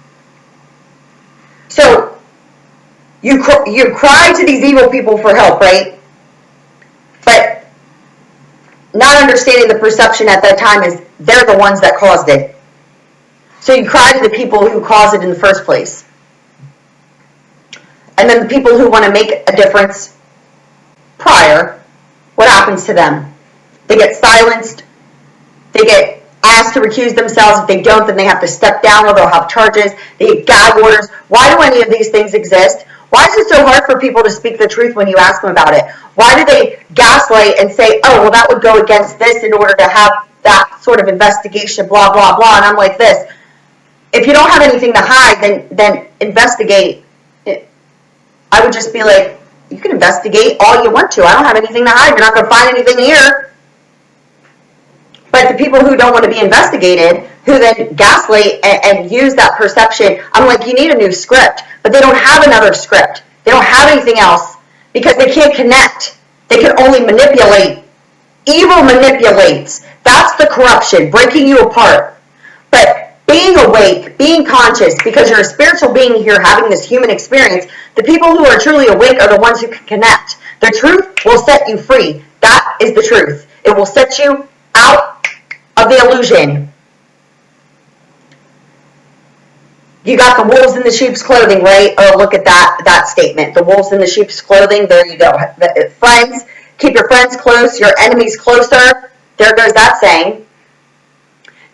So you cry to these evil people for help, right? But not understanding the perception at that time is they're the ones that caused it. So you cry to the people who caused it in the first place. And then the people who want to make a difference prior, what happens to them? They get silenced. They get asked to recuse themselves. If they don't, then they have to step down or they'll have charges. They get gag orders. Why do any of these things exist? Why is it so hard for people to speak the truth when you ask them about it? Why do they gaslight and say, oh, well, that would go against this in order to have that sort of investigation, blah, blah, blah. And I'm like this. If you don't have anything to hide, then investigate. I would just be like, you can investigate all you want to. I don't have anything to hide. You're not going to find anything here. But the people who don't want to be investigated, who then gaslight and use that perception, I'm like, you need a new script. But they don't have another script. They don't have anything else because they can't connect. They can only manipulate. Evil manipulates. That's the corruption, breaking you apart. But being awake, being conscious, because you're a spiritual being here having this human experience, the people who are truly awake are the ones who can connect. The truth will set you free. That is the truth. It will set you out of the illusion. You got the wolves in the sheep's clothing, right? Oh, look at that statement. The wolves in the sheep's clothing. There you go. Friends, keep your friends close, your enemies closer. There goes that saying.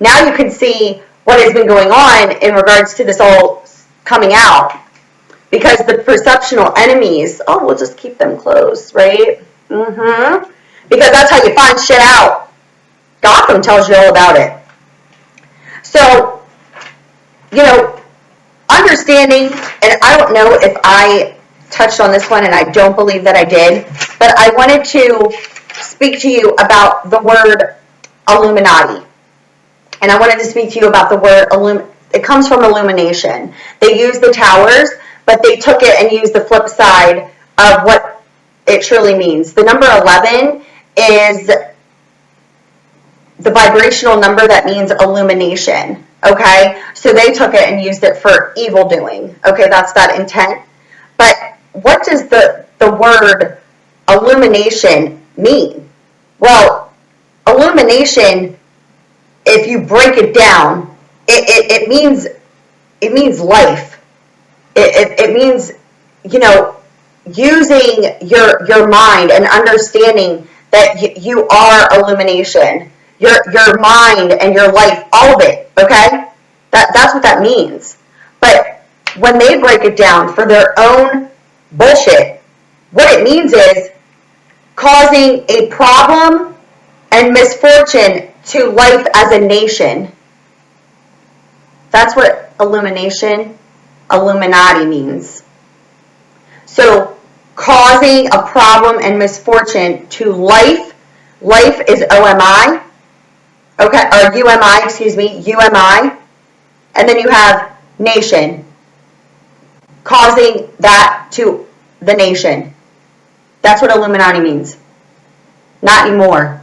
Now you can see what has been going on in regards to this whole coming out. Because the perceptional enemies, oh, we'll just keep them closed, right? Because that's how you find shit out. Gotham tells you all about it. So, you know, understanding, and I don't know if I touched on this one, and I don't believe that I did, but I wanted to speak to you about the word Illuminati. And I wanted to speak to you about the word it comes from illumination. They use the towers, but they took it and used the flip side of what it truly means. The number 11 is the vibrational number that means illumination, okay? So they took it and used it for evil doing, okay? That's that intent. But what does the word illumination mean? Well, illumination, if you break it down, it means life. It means, you know, using your mind and understanding that you are illumination. Your mind and your life, all of it, okay? That's what that means. But when they break it down for their own bullshit, what it means is causing a problem and misfortune to life as a nation. That's what illumination, Illuminati means. So, causing a problem and misfortune to life. Life is OMI. Okay, or UMI, excuse me, UMI. And then you have nation. Causing that to the nation. That's what Illuminati means. Not anymore.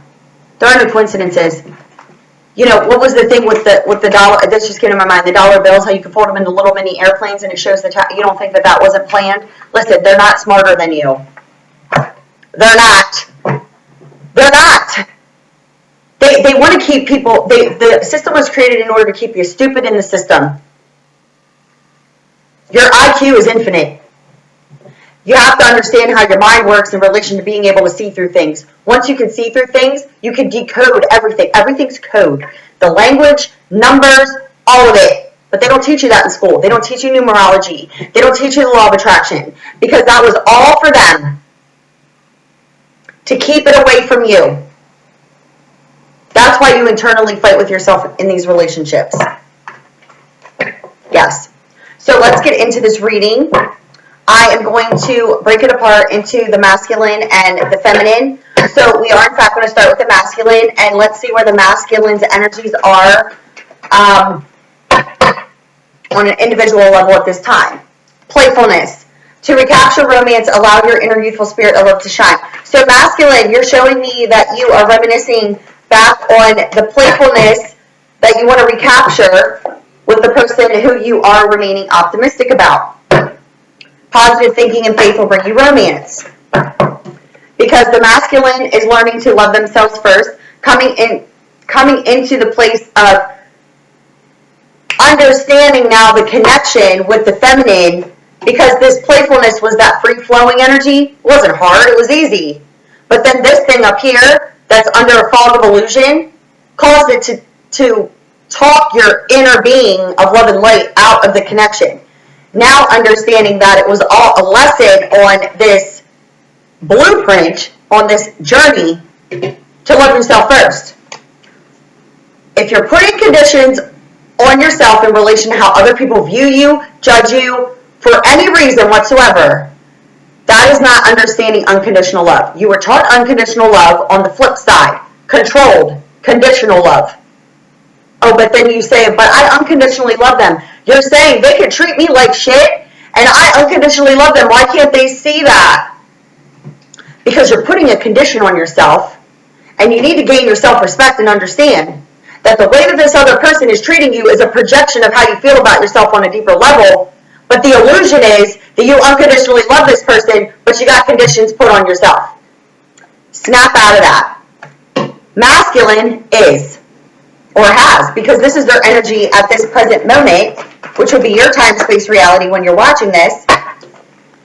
There are no coincidences. You know, what was the thing with the dollar? This just came to my mind. The dollar bills, how you can fold them into little mini airplanes and it shows you don't think that wasn't planned? Listen, they're not smarter than you. They're not. They're not. They want to keep people, the system was created in order to keep you stupid in the system. Your IQ is infinite. You have to understand how your mind works in relation to being able to see through things. Once you can see through things, you can decode everything. Everything's code. The language, numbers, all of it. But they don't teach you that in school. They don't teach you numerology. They don't teach you the law of attraction. Because that was all for them. To keep it away from you. That's why you internally fight with yourself in these relationships. Yes. So let's get into this reading. I am going to break it apart into the masculine and the feminine. So we are in fact going to start with the masculine, and let's see where the masculine's energies are on an individual level at this time. Playfulness. To recapture romance, allow your inner youthful spirit of love to shine. So masculine, you're showing me that you are reminiscing back on the playfulness that you want to recapture with the person who you are remaining optimistic about. Positive thinking and faith will bring you romance. Because the masculine is learning to love themselves first, coming into the place of understanding now the connection with the feminine, because this playfulness was that free-flowing energy. It wasn't hard, it was easy. But then this thing up here that's under a fog of illusion caused it to talk your inner being of love and light out of the connection. Now understanding that it was all a lesson on this blueprint, on this journey to love yourself first. If you're putting conditions on yourself in relation to how other people view you, judge you, for any reason whatsoever, that is not understanding unconditional love. You were taught unconditional love on the flip side. Controlled, conditional love. Oh, but then you say, but I unconditionally love them. You're saying they can treat me like shit, and I unconditionally love them. Why can't they see that? Because you're putting a condition on yourself, and you need to gain your self-respect and understand that the way that this other person is treating you is a projection of how you feel about yourself on a deeper level, but the illusion is that you unconditionally love this person, but you got conditions put on yourself. Snap out of that. Masculine is, or has, because this is their energy at this present moment, which would be your time, space, reality when you're watching this,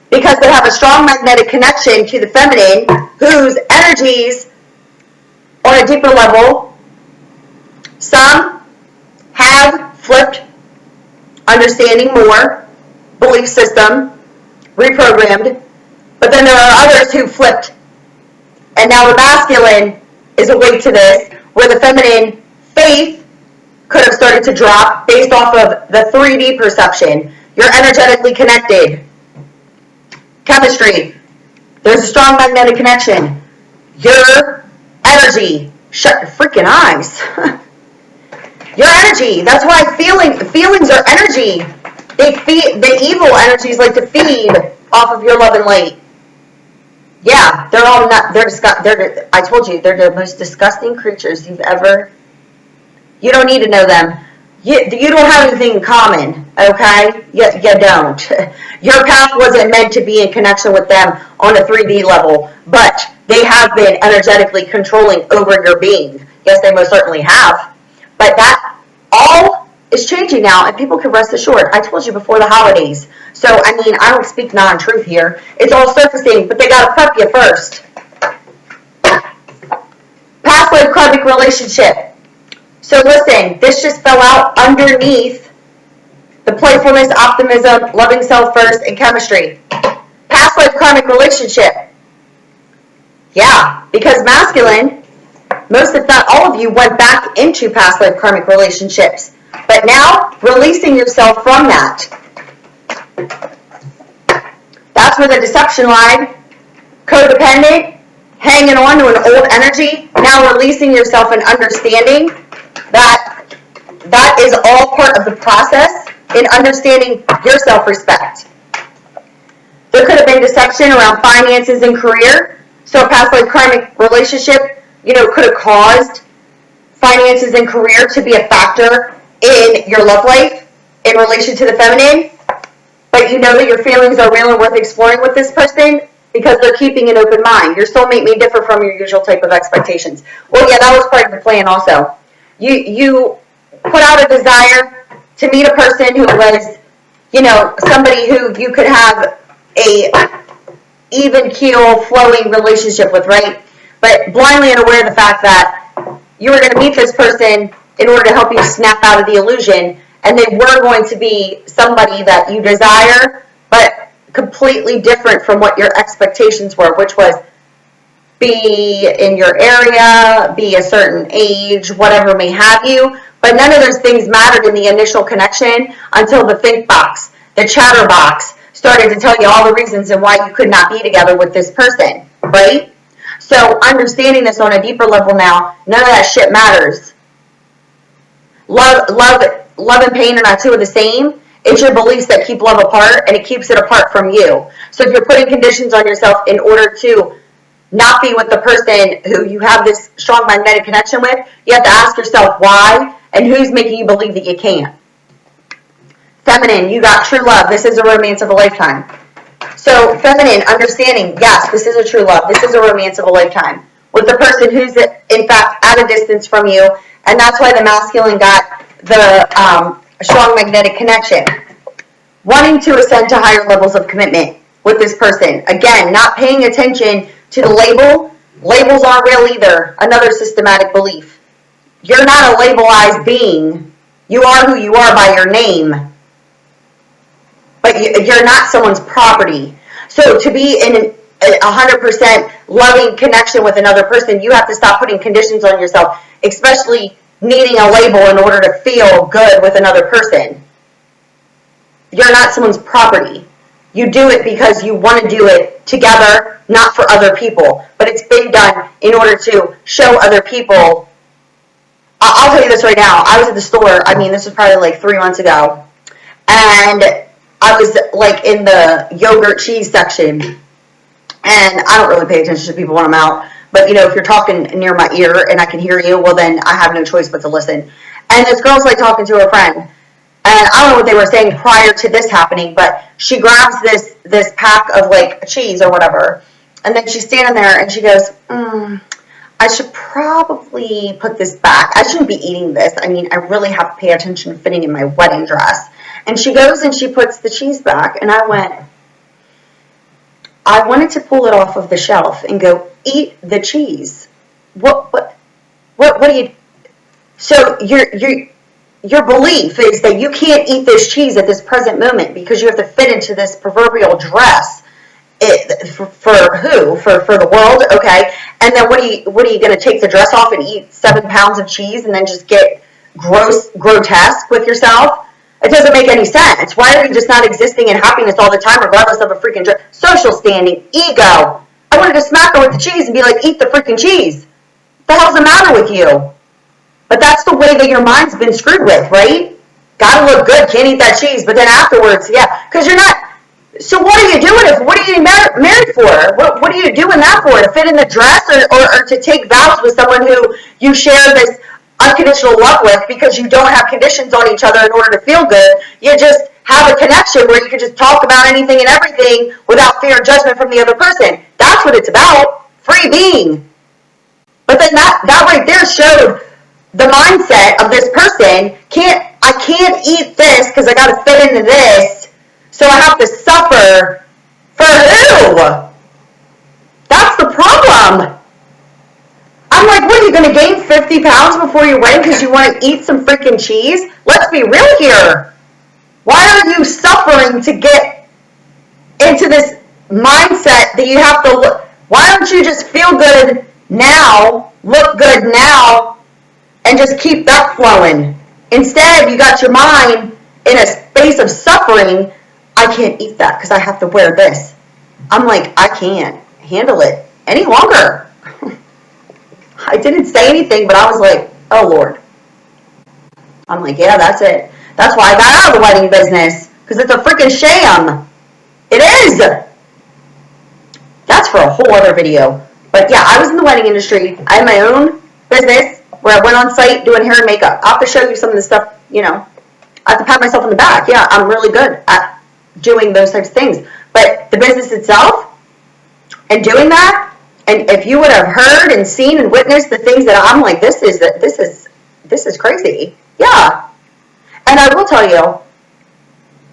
because they have a strong magnetic connection to the feminine, whose energies on a deeper level, some have flipped, understanding more, belief system, reprogrammed. But then there are others who flipped. And now the masculine is awake to this, where the feminine faith could have started to drop based off of the 3D perception. You're energetically connected. Chemistry. There's a strong magnetic connection. Your energy. Shut your freaking eyes. Your energy. That's why feelings are energy. The evil energies like to feed off of your love and light. Yeah, they're all not. I told you, they're the most disgusting creatures you've ever. You don't need to know them. You don't have anything in common, okay? You don't. Your path wasn't meant to be in connection with them on a 3D level, but they have been energetically controlling over your being. Yes, they most certainly have. But that all is changing now, and people can rest assured. I told you before the holidays. So, I mean, I don't speak non-truth here. It's all surfacing, but they got to prep you first. Past life karmic relationship. So listen, this just fell out underneath the playfulness, optimism, loving self first, and chemistry. Past life karmic relationship. Yeah, because masculine, most if not all of you went back into past life karmic relationships. But now, releasing yourself from that. That's where the deception lied. Codependent, hanging on to an old energy, now releasing yourself and understanding that is all part of the process in understanding your self-respect. There could have been deception around finances and career. So a past life karmic relationship, could have caused finances and career to be a factor in your love life in relation to the feminine. But you know that your feelings are real and worth exploring with this person because they're keeping an open mind. Your soulmate may differ from your usual type of expectations. Well, yeah, that was part of the plan also. You put out a desire to meet a person who was, somebody who you could have a even keel flowing relationship with, right? But blindly unaware of the fact that you were going to meet this person in order to help you snap out of the illusion, and they were going to be somebody that you desire, but completely different from what your expectations were, which was be in your area, be a certain age, whatever may have you. But none of those things mattered in the initial connection until the think box, the chatter box, started to tell you all the reasons and why you could not be together with this person, right? So understanding this on a deeper level now, none of that shit matters. Love and pain are not two of the same. It's your beliefs that keep love apart, and it keeps it apart from you. So if you're putting conditions on yourself in order to not be with the person who you have this strong magnetic connection with, you have to ask yourself why and who's making you believe that you can't. Feminine, you got true love. This is a romance of a lifetime. So feminine, understanding, yes, this is a true love. This is a romance of a lifetime with the person who's in fact at a distance from you, and that's why the masculine got the strong magnetic connection. Wanting to ascend to higher levels of commitment with this person. Again, not paying attention to the label. Labels aren't real either. Another systematic belief. You're not a labelized being. You are who you are by your name. But you're not someone's property. So to be in a 100% loving connection with another person, you have to stop putting conditions on yourself, especially needing a label in order to feel good with another person. You're not someone's property. You do it because you want to do it together, not for other people. But it's been done in order to show other people. I'll tell you this right now. I was at the store, this was probably like 3 months ago, and I was like in the yogurt cheese section, and I don't really pay attention to people when I'm out. But, if you're talking near my ear and I can hear you, well, then I have no choice but to listen. And this girl's like talking to her friend. And I don't know what they were saying prior to this happening, but she grabs this pack of like cheese or whatever. And then she's standing there and she goes, I should probably put this back. I shouldn't be eating this. I really have to pay attention to fitting in my wedding dress. And she goes and she puts the cheese back. And I wanted to pull it off of the shelf and go, eat the cheese. What do you? So your belief is that you can't eat this cheese at this present moment because you have to fit into this proverbial dress. For who? For the world? Okay. And then what are you going to take the dress off and eat 7 pounds of cheese and then just get grotesque with yourself? It doesn't make any sense. Why are you just not existing in happiness all the time regardless of a freaking dress? Social standing, ego. I wanted to smack her with the cheese and be like, eat the freaking cheese. What the hell's the matter with you? But that's the way that your mind's been screwed with, right? Gotta look good, can't eat that cheese, but then afterwards, yeah, because you're not. So what are you doing? What are you married for? What are you doing that for? To fit in the dress or to take vows with someone who you share this unconditional love with because you don't have conditions on each other in order to feel good? You just have a connection where you can just talk about anything and everything without fear and judgment from the other person. That's what it's about. Free being. But then that right there showed the mindset of this person. I can't eat this because I got to fit into this. So I have to suffer for who? That's the problem. I'm like, what, are you going to gain 50 pounds before your wedding because you want to eat some freaking cheese? Let's be real here. Why are you suffering to get into this mindset that you have to look? Why don't you just feel good now, look good now, and just keep that flowing? Instead, you got your mind in a space of suffering. I can't eat that because I have to wear this. I'm like, I can't handle it any longer. I didn't say anything, but I was like, oh, Lord. I'm like, yeah, that's it. That's why I got out of the wedding business, because it's a freaking sham. It is. That's for a whole other video. But yeah, I was in the wedding industry. I had my own business where I went on site doing hair and makeup. I'll have to show you some of the stuff, I have to pat myself on the back. Yeah, I'm really good at doing those types of things. But the business itself and doing that, and if you would have heard and seen and witnessed the things that I'm like, this is crazy. Yeah. And I will tell you,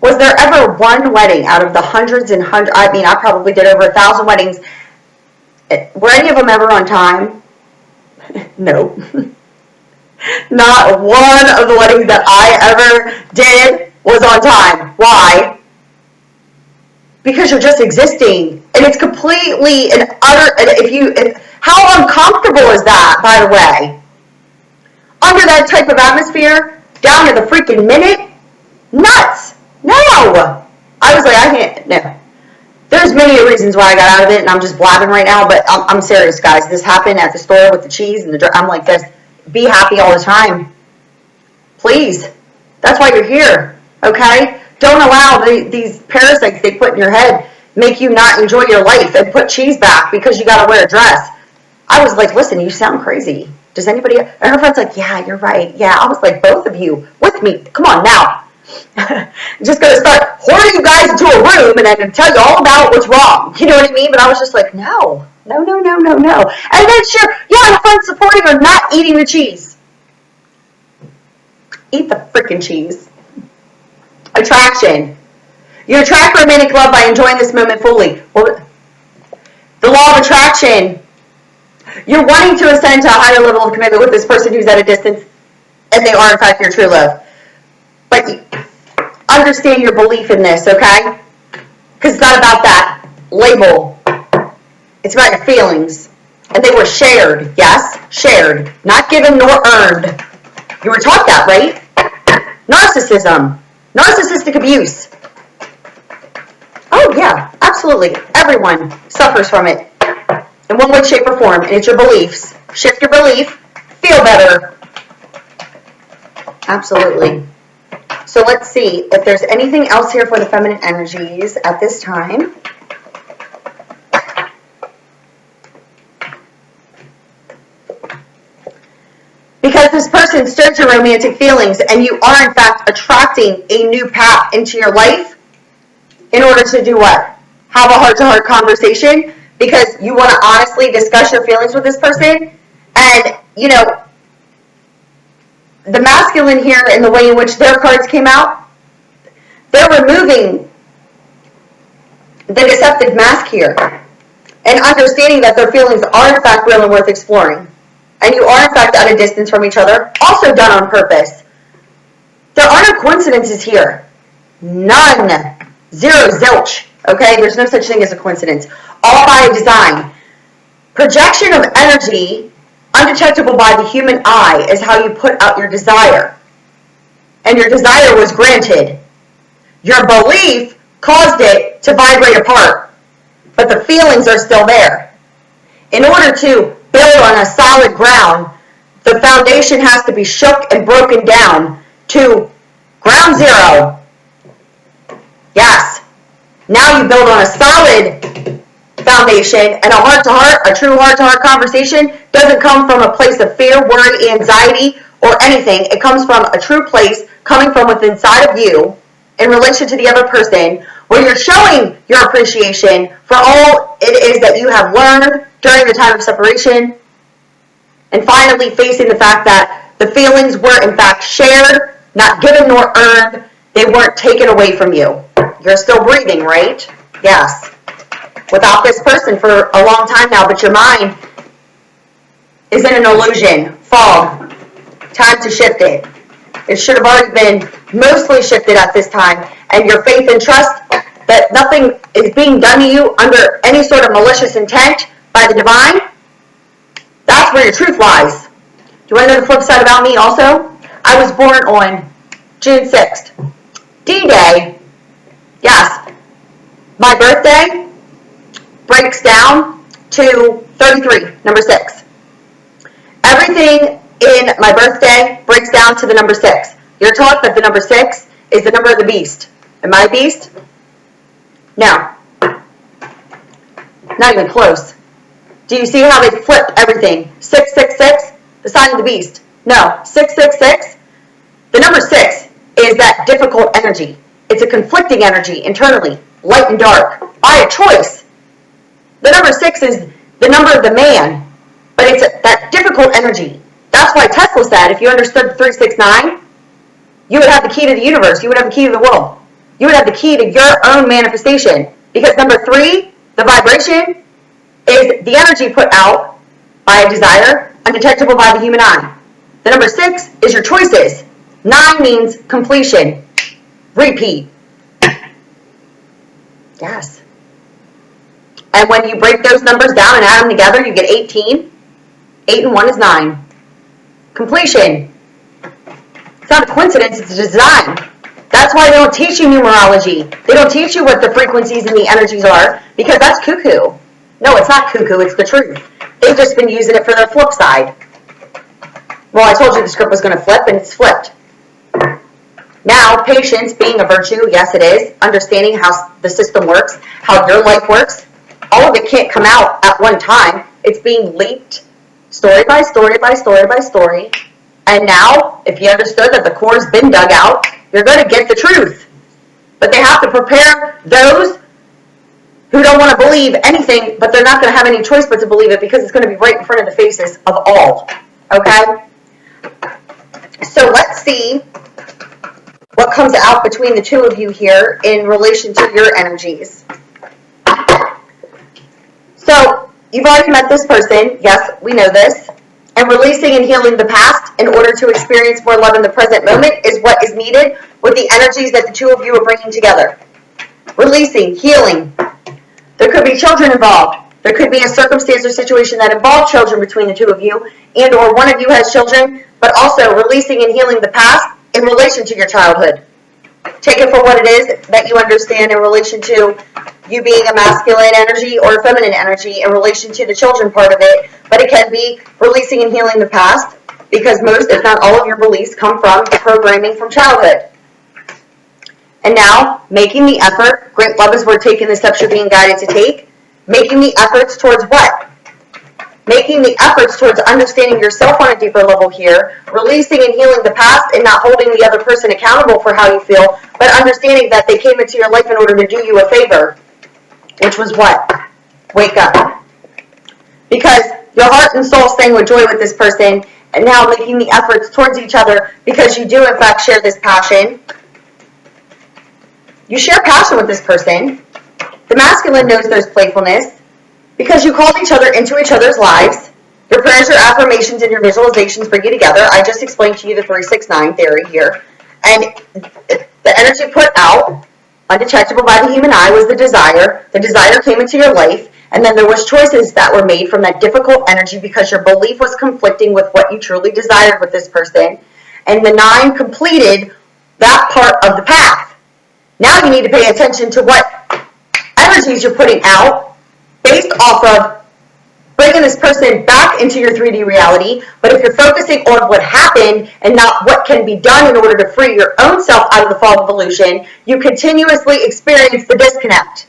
was there ever one wedding out of the hundreds and hundreds? I mean, I probably did over 1,000 weddings. Were any of them ever on time? No. Not one of the weddings that I ever did was on time. Why? Because you're just existing, and it's completely and utter. How uncomfortable is that, by the way? Under that type of atmosphere, down to the freaking minute, nuts. No, I was like, I can't. No, there's many reasons why I got out of it, and I'm just blabbing right now. But I'm serious, guys. This happened at the store with the cheese and the. I'm like this. Be happy all the time, please. That's why you're here, okay? Don't allow these parasites they put in your head make you not enjoy your life and put cheese back because you got to wear a dress. I was like, listen, you sound crazy. Does anybody? And her friend's like, yeah, you're right. Yeah, I was like, both of you with me. Come on now. Just going to start hoarding you guys into a room and then tell you all about what's wrong. You know what I mean? But I was just like, no. And then sure, yeah, her friend's supporting her not eating the cheese. Eat the freaking cheese. Attraction. You attract romantic love by enjoying this moment fully. Well, the law of attraction. You're wanting to ascend to a higher level of commitment with this person who's at a distance, and they are, in fact, your true love. But understand your belief in this, okay? Because it's not about that label. It's about your feelings. And they were shared, yes? Shared. Not given nor earned. You were taught that, right? Narcissism. Narcissistic abuse. Oh, yeah, absolutely. Everyone suffers from it in one way, shape, or form, and it's your beliefs. Shift your belief. Feel better. Absolutely. So let's see if there's anything else here for the feminine energies at this time. Because this person stirs your romantic feelings and you are in fact attracting a new path into your life in order to do what? Have a heart-to-heart conversation because you want to honestly discuss your feelings with this person. And, the masculine here in the way in which their cards came out, they're removing the deceptive mask here and understanding that their feelings are in fact real and worth exploring. And you are, in fact, at a distance from each other, also done on purpose. There are no coincidences here. None. Zero, zilch. Okay? There's no such thing as a coincidence. All by design. Projection of energy, undetectable by the human eye, is how you put out your desire. And your desire was granted. Your belief caused it to vibrate apart. But the feelings are still there. In order to build on a solid ground, the foundation has to be shook and broken down to ground zero. Yes. Now you build on a solid foundation, and a heart-to-heart, a true heart-to-heart conversation doesn't come from a place of fear, worry, anxiety, or anything. It comes from a true place coming from within inside of you in relation to the other person, where you're showing your appreciation for all it is that you have learned during the time of separation, and finally facing the fact that the feelings were in fact shared, not given nor earned. They weren't taken away from you. You're still breathing, right? Yes. Without this person for a long time now, but your mind is in an illusion, fog. Time to shift it. It should have already been mostly shifted at this time, and your faith and trust that nothing is being done to you under any sort of malicious intent by the divine, that's where your truth lies. Do you want to know the flip side about me also? I was born on June 6th. D-Day. Yes. My birthday breaks down to 33, number 6. Everything in my birthday breaks down to the number 6. You're taught that the number 6 is the number of the beast. Am I a beast? No. Not even close. Do you see how they flipped everything? 666, the sign of the beast. No, 666, the number 6 is that difficult energy. It's a conflicting energy internally, light and dark, by a choice. The number 6 is the number of the man, but it's that difficult energy. That's why Tesla said if you understood the 369, you would have the key to the universe. You would have the key to the world. You would have the key to your own manifestation. Because number 3, the vibration, is the energy put out by a desire, undetectable by the human eye. The number 6 is your choices. 9 means completion. Repeat. Yes. And when you break those numbers down and add them together, you get 18. 8 and 1 is 9. Completion. It's not a coincidence, it's a design. That's why they don't teach you numerology. They don't teach you what the frequencies and the energies are, because that's cuckoo. No, it's not cuckoo, it's the truth. They've just been using it for their flip side. Well, I told you the script was going to flip, and it's flipped. Now, patience being a virtue, yes it is. Understanding how the system works, how your life works. All of it can't come out at one time. It's being leaked story by story by story by story. And now, if you understood that the core's been dug out, you're going to get the truth. But they have to prepare those who don't want to believe anything, but they're not going to have any choice but to believe it, because it's going to be right in front of the faces of all. Okay? So let's see what comes out between the two of you here in relation to your energies. So, you've already met this person. Yes, we know this. And releasing and healing the past in order to experience more love in the present moment is what is needed with the energies that the two of you are bringing together. Releasing, healing. There could be children involved. There could be a circumstance or situation that involves children between the two of you, and or one of you has children, but also releasing and healing the past in relation to your childhood. Take it for what it is that you understand in relation to you being a masculine energy or a feminine energy in relation to the children part of it, but it can be releasing and healing the past, because most, if not all, of your beliefs come from programming from childhood. And now, making the effort, great love is where taking the steps you're being guided to take, making the efforts towards what? Making the efforts towards understanding yourself on a deeper level here, releasing and healing the past and not holding the other person accountable for how you feel, but understanding that they came into your life in order to do you a favor, which was what? Wake up. Because your heart and soul sang with joy with this person, and now making the efforts towards each other because you do in fact share this passion. You share passion with this person. The masculine knows there's playfulness because you called each other into each other's lives. Your prayers, your affirmations, and your visualizations bring you together. I just explained to you the 369 theory here. And the energy put out, undetectable by the human eye, was the desire. The desire came into your life, and then there was choices that were made from that difficult energy because your belief was conflicting with what you truly desired with this person. And the 9 completed that part of the path. Now you need to pay attention to what energies you're putting out based off of bringing this person back into your 3D reality. But if you're focusing on what happened and not what can be done in order to free your own self out of the fog of illusion, you continuously experience the disconnect.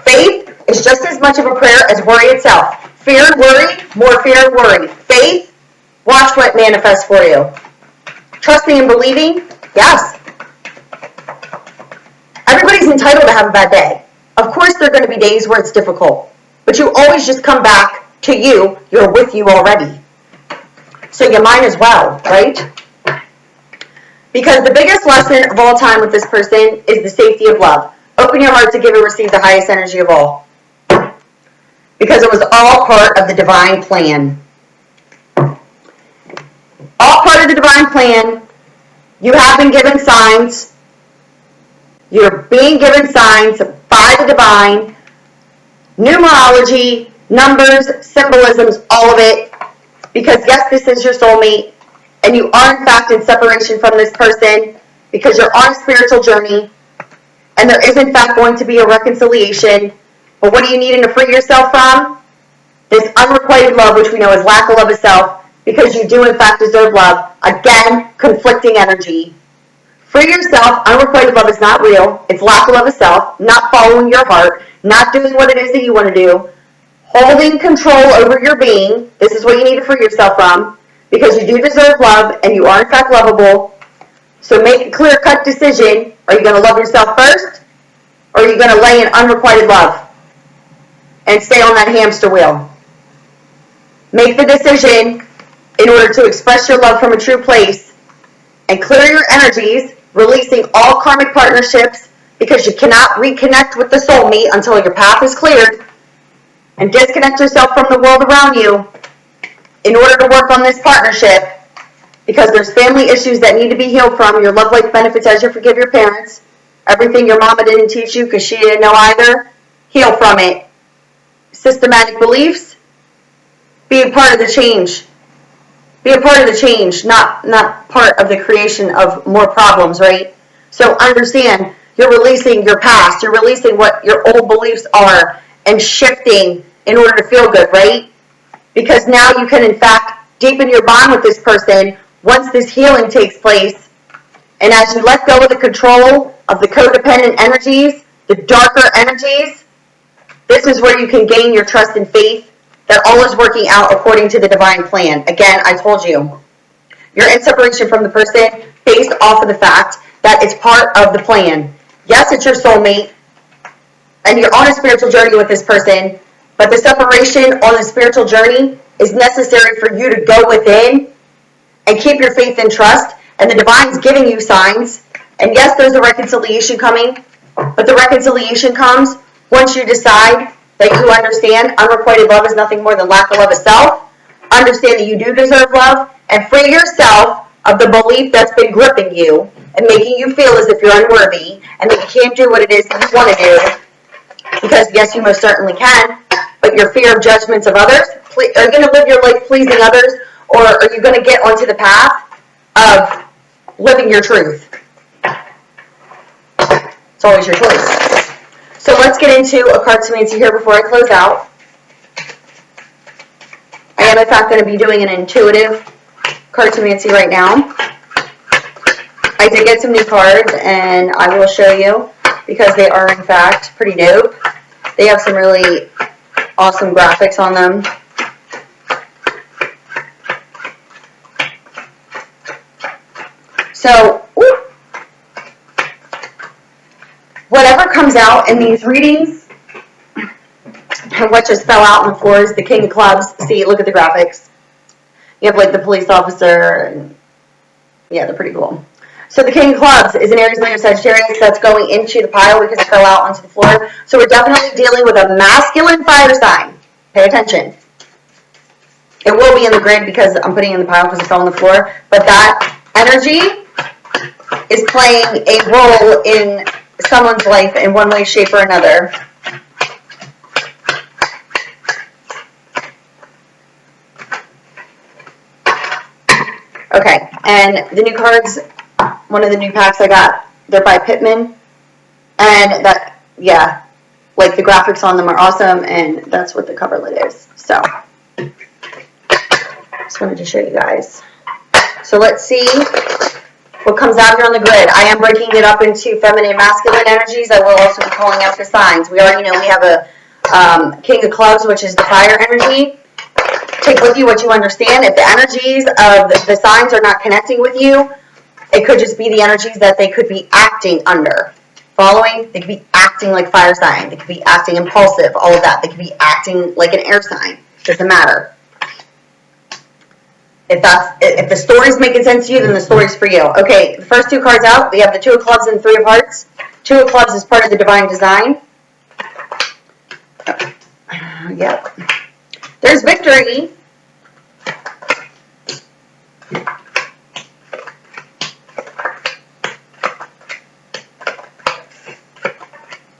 Faith is just as much of a prayer as worry itself. Fear and worry, more fear and worry. Faith, watch what manifests for you. Trusting and believing, yes. Everybody's entitled to have a bad day. Of course there are going to be days where it's difficult, but you always just come back to you. You're with you already. So you might as well, right? Because the biggest lesson of all time with this person is the safety of love. Open your heart to give and receive the highest energy of all. Because it was all part of the divine plan. All part of the divine plan. You have been given signs. You're being given signs by the divine. Numerology, numbers, symbolisms, all of it. Because yes, this is your soulmate. And you are in fact in separation from this person. Because you're on a spiritual journey. And there is in fact going to be a reconciliation. But what are you needing to free yourself from? This unrequited love, which we know is lack of love of self. Because you do in fact deserve love. Again, conflicting energy. Free yourself. Unrequited love is not real. It's lack of love of self. Not following your heart. Not doing what it is that you want to do. Holding control over your being. This is what you need to free yourself from. Because you do deserve love and you are in fact lovable. So make a clear-cut decision. Are you going to love yourself first? Or are you going to lay in unrequited love and stay on that hamster wheel? Make the decision in order to express your love from a true place and clear your energies, releasing all karmic partnerships, because you cannot reconnect with the soulmate until your path is cleared, and disconnect yourself from the world around you in order to work on this partnership, because there's family issues that need to be healed from. Your love life benefits as you forgive your parents. Everything your mama didn't teach you because she didn't know either, heal from it. Systematic beliefs, be a part of the change. Be a part of the change, not part of the creation of more problems, right? So understand, you're releasing your past. You're releasing what your old beliefs are and shifting in order to feel good, right? Because now you can, in fact, deepen your bond with this person once this healing takes place. And as you let go of the control of the codependent energies, the darker energies, this is where you can gain your trust and faith that all is working out according to the divine plan. Again, I told you, you're in separation from the person based off of the fact that it's part of the plan. Yes, it's your soulmate, and you're on a spiritual journey with this person, but the separation on the spiritual journey is necessary for you to go within and keep your faith and trust, and the divine's giving you signs. And yes, there's a reconciliation coming, but the reconciliation comes once you decide that you understand unrequited love is nothing more than lack of love of self. Understand that you do deserve love, and free yourself of the belief that's been gripping you and making you feel as if you're unworthy and that you can't do what it is that you want to do. Because yes, you most certainly can, but your fear of judgments of others, are you going to live your life pleasing others, or are you going to get onto the path of living your truth? It's always your choice. So let's get into a cartomancy here before I close out. I am in fact going to be doing an intuitive cartomancy right now. I did get some new cards and I will show you because they are in fact pretty dope. They have some really awesome graphics on them. So, whatever comes out in these readings, and what just fell out on the floor is the King of Clubs. See, look at the graphics. You have like the police officer, and yeah, they're pretty cool. So the King of Clubs is an Aries, Leo, Sagittarius that's going into the pile because it fell out onto the floor. So we're definitely dealing with a masculine fire sign. Pay attention. It will be in the grid because I'm putting it in the pile because it fell on the floor. But that energy is playing a role in someone's life in one way, shape, or another. Okay, and the new cards, one of the new packs I got, they're by Pittman. And that, yeah, like the graphics on them are awesome, and that's what the coverlet is. So, just wanted to show you guys. So let's see what comes out here on the grid. I am breaking it up into feminine and masculine energies. I will also be calling out the signs. We already know we have a King of Clubs, which is the fire energy. Take with you what you understand. If the energies of the signs are not connecting with you, it could just be the energies that they could be acting under. Following? They could be acting like fire sign. They could be acting impulsive, all of that. They could be acting like an air sign. Doesn't matter. If the story's making sense to you, then the story's for you. Okay, the first two cards out, we have the Two of Clubs and Three of Hearts. Two of Clubs is part of the divine design. Yep. There's victory.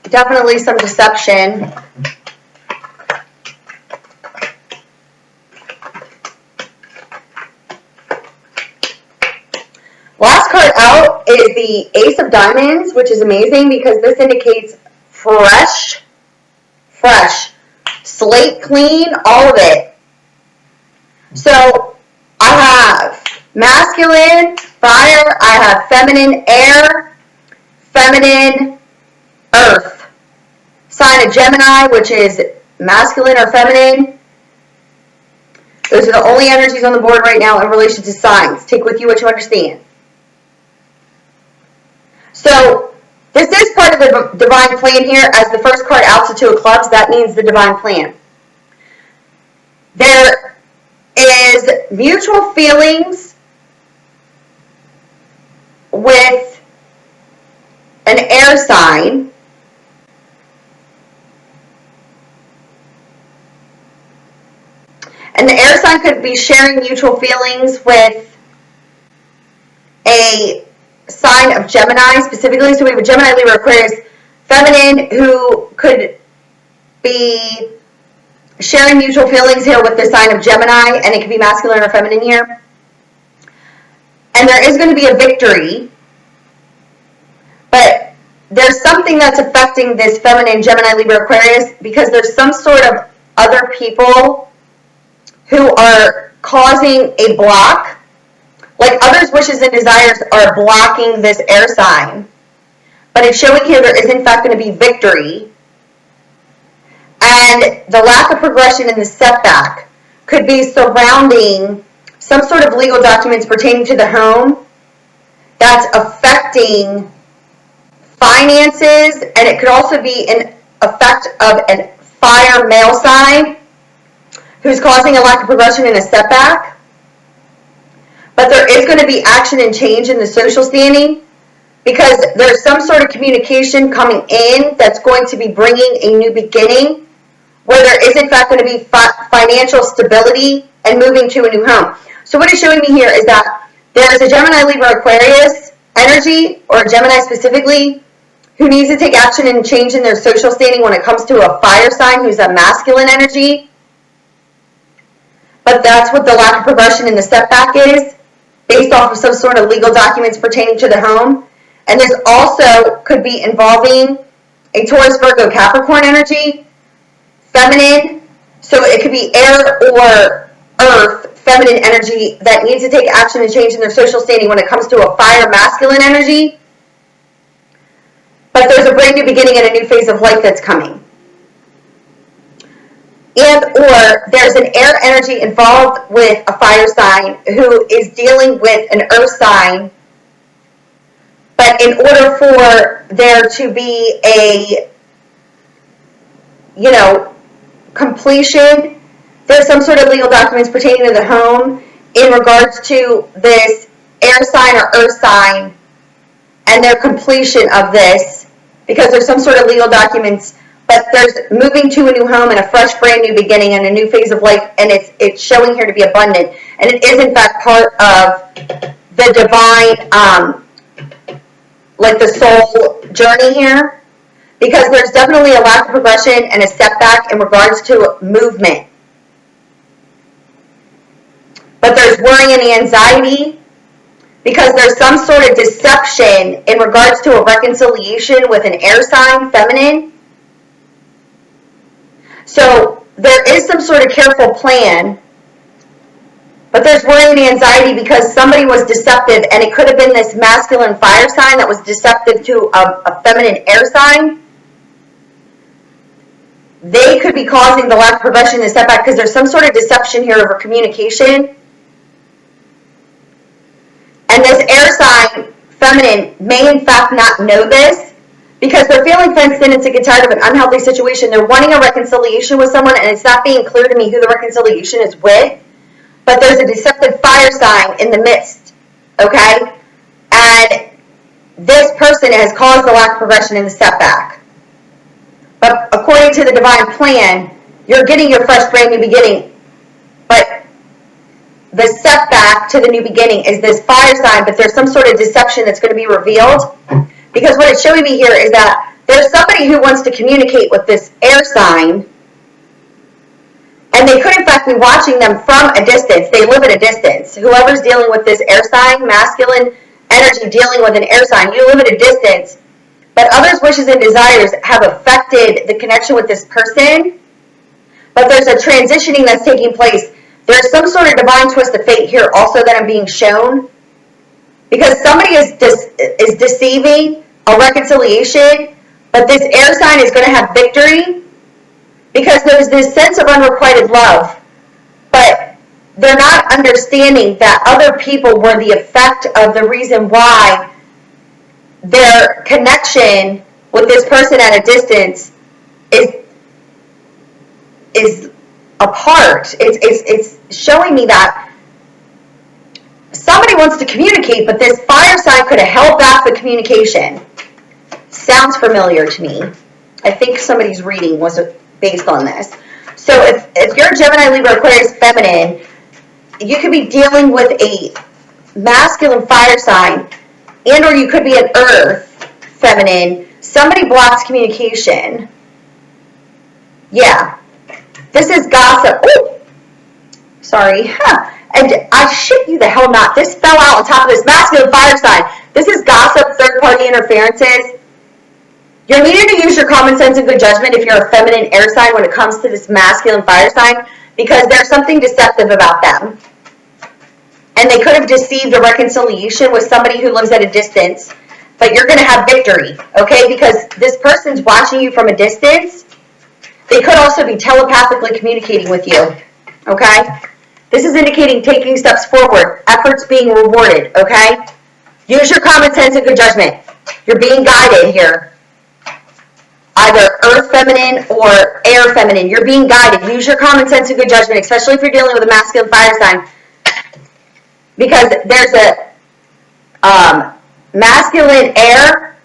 Definitely some deception. Last card out is the Ace of Diamonds, which is amazing because this indicates fresh, slate clean, all of it. So I have masculine, fire, I have feminine, air, feminine, earth. Sign of Gemini, which is masculine or feminine. Those are the only energies on the board right now in relation to signs. Take with you what you understand. So this is part of the divine plan here. As the first card out to Two of Clubs, that means the divine plan. There is mutual feelings with an air sign. And the air sign could be sharing mutual feelings with a sign of Gemini specifically. So we have a Gemini, Libra, Aquarius, feminine, who could be sharing mutual feelings here with the sign of Gemini, and it could be masculine or feminine here. And there is going to be a victory, but there's something that's affecting this feminine Gemini, Libra, Aquarius, because there's some sort of other people who are causing a block. Like others' wishes and desires are blocking this air sign. But it's showing here there is in fact going to be victory. And the lack of progression in the setback could be surrounding some sort of legal documents pertaining to the home that's affecting finances, and it could also be an effect of a fire male sign who's causing a lack of progression in a setback. But there is going to be action and change in the social standing because there's some sort of communication coming in that's going to be bringing a new beginning where there is in fact going to be financial stability and moving to a new home. So what it's showing me here is that there is a Gemini, Libra, Aquarius energy, or a Gemini specifically, who needs to take action and change in their social standing when it comes to a fire sign who's a masculine energy. But that's what the lack of progression in the setback is, based off of some sort of legal documents pertaining to the home. And this also could be involving a Taurus, Virgo, Capricorn energy, feminine, so it could be air or earth, feminine energy that needs to take action and change in their social standing when it comes to a fire, masculine energy. But there's a brand new beginning and a new phase of life that's coming. And or there's an air energy involved with a fire sign who is dealing with an earth sign. But in order for there to be a, completion, there's some sort of legal documents pertaining to the home in regards to this air sign or earth sign and their completion of this, because there's some sort of legal documents. But there's moving to a new home and a fresh, brand new beginning and a new phase of life, and it's showing here to be abundant. And it is, in fact, part of the divine like the soul journey here, because there's definitely a lack of progression and a setback in regards to movement. But there's worry and anxiety because there's some sort of deception in regards to a reconciliation with an air sign, feminine. So there is some sort of careful plan, but there's worry and anxiety because somebody was deceptive, and it could have been this masculine fire sign that was deceptive to a feminine air sign. They could be causing the lack of progression and setback because there's some sort of deception here over communication. And this air sign, feminine, may in fact not know this because they're feeling fenced in and sick and tired of an unhealthy situation. They're wanting a reconciliation with someone, and it's not being clear to me who the reconciliation is with. But there's a deceptive fire sign in the midst, okay? And this person has caused the lack of progression and the setback. But according to the divine plan, you're getting your fresh, brand new beginning. But the setback to the new beginning is this fire sign, but there's some sort of deception that's going to be revealed. Because what it's showing me here is that there's somebody who wants to communicate with this air sign, and they could in fact be watching them from a distance. They live at a distance. Whoever's dealing with this air sign, masculine energy dealing with an air sign, you live at a distance, but others' wishes and desires have affected the connection with this person. But there's a transitioning that's taking place. There's some sort of divine twist of fate here also that I'm being shown. Because somebody is deceiving a reconciliation, but this air sign is going to have victory. Because there's this sense of unrequited love, but they're not understanding that other people were the effect of the reason why their connection with this person at a distance is apart. It's showing me that somebody wants to communicate, but this fire sign could have held back the communication. Sounds familiar to me. I think somebody's reading was based on this. So if you're Gemini, Libra, Aquarius, feminine, you could be dealing with a masculine fire sign, and or you could be an earth, feminine. Somebody blocks communication. Yeah. This is gossip. Oh, sorry. And I shit you the hell not. This fell out on top of this masculine fire sign. This is gossip, third-party interferences. You're needing to use your common sense and good judgment if you're a feminine air sign when it comes to this masculine fire sign, because there's something deceptive about them. And they could have deceived a reconciliation with somebody who lives at a distance, but you're going to have victory, okay? Because this person's watching you from a distance. They could also be telepathically communicating with you, okay? This is indicating taking steps forward, efforts being rewarded, okay? Use your common sense and good judgment. You're being guided here. Either earth feminine or air feminine. You're being guided. Use your common sense and good judgment, especially if you're dealing with a masculine fire sign. Because there's a masculine air.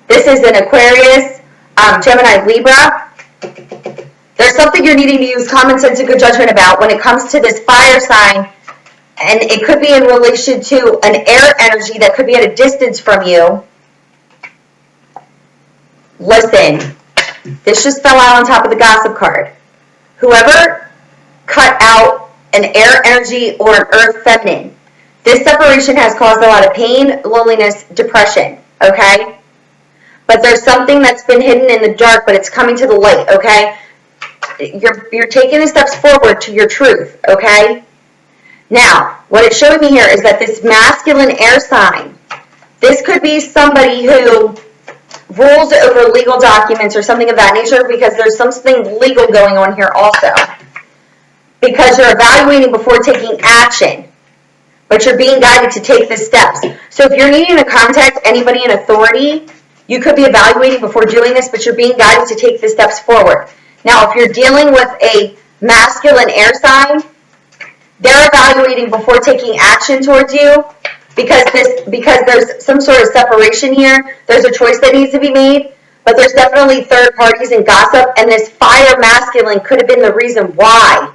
This is an Aquarius, Gemini, Libra. There's something you're needing to use common sense and good judgment about when it comes to this fire sign. And it could be in relation to an air energy that could be at a distance from you. Listen, this just fell out on top of the gossip card. Whoever cut out an air energy or an earth feminine, this separation has caused a lot of pain, loneliness, depression, okay? But there's something that's been hidden in the dark, but it's coming to the light, okay? You're taking the steps forward to your truth, okay? Now, what it's showing me here is that this masculine air sign, this could be somebody who rules over legal documents or something of that nature, because there's something legal going on here also. Because you're evaluating before taking action, but you're being guided to take the steps. So if you're needing to contact anybody in authority, you could be evaluating before doing this, but you're being guided to take the steps forward. Now, if you're dealing with a masculine air sign, they're evaluating before taking action towards you. Because there's some sort of separation here. There's a choice that needs to be made, but there's definitely third parties and gossip, and this fire masculine could have been the reason why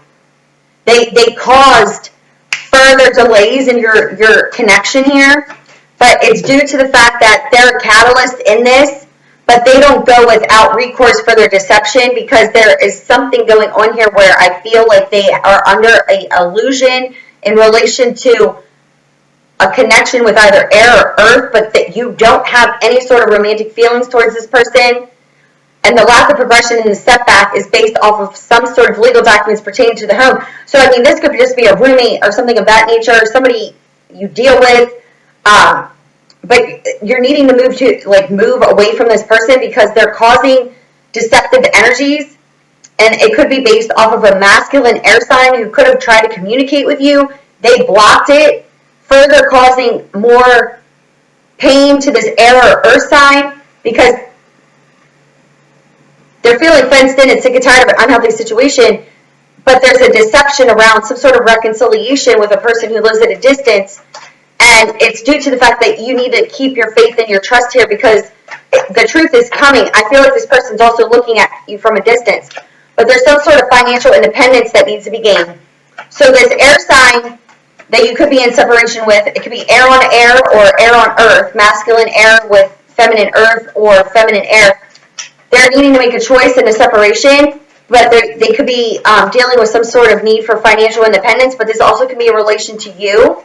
they caused further delays in your connection here. but it's due to the fact that they're a catalyst in this, but they don't go without recourse for their deception, because there is something going on here where I feel like they are under an illusion in relation to a connection with either air or earth, but that you don't have any sort of romantic feelings towards this person. And the lack of progression in the setback is based off of some sort of legal documents pertaining to the home. So, I mean, this could just be a roommate or something of that nature, or somebody you deal with. But you're needing to move away from this person because they're causing deceptive energies. And it could be based off of a masculine air sign who could have tried to communicate with you. They blocked it, further causing more pain to this air or earth sign, because they're feeling fenced in and sick and tired of an unhealthy situation, but there's a deception around some sort of reconciliation with a person who lives at a distance, and it's due to the fact that you need to keep your faith and your trust here, because the truth is coming. I feel like this person's also looking at you from a distance, but there's some sort of financial independence that needs to be gained. So this air sign that you could be in separation with, it could be air on air or air on earth, masculine air with feminine earth or feminine air. They're needing to make a choice in a separation, but they could be dealing with some sort of need for financial independence, but this also could be in relation to you,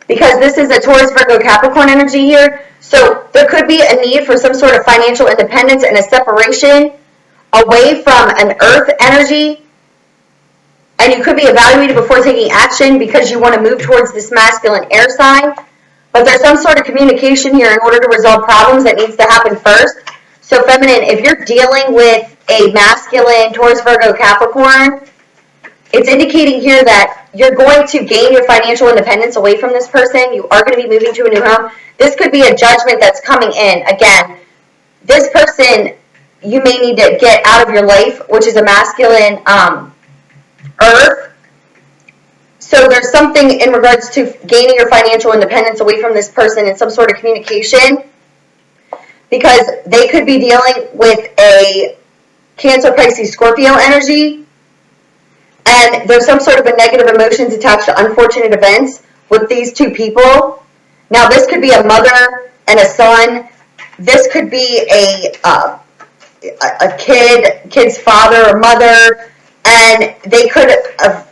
because this is a Taurus, Virgo, Capricorn energy here. So there could be a need for some sort of financial independence and a separation away from an earth energy, and you could be evaluated before taking action because you want to move towards this masculine air sign. But there's some sort of communication here in order to resolve problems that needs to happen first. So feminine, if you're dealing with a masculine Taurus, Virgo, Capricorn, it's indicating here that you're going to gain your financial independence away from this person. You are going to be moving to a new home. This could be a judgment that's coming in. Again, this person you may need to get out of your life, which is a masculine earth. So there's something in regards to gaining your financial independence away from this person in some sort of communication, because they could be dealing with a Cancer, Pisces, Scorpio energy, and there's some sort of a negative emotions attached to unfortunate events with these two people. Now this could be a mother and a son. This could be a kid's father or mother, and they could have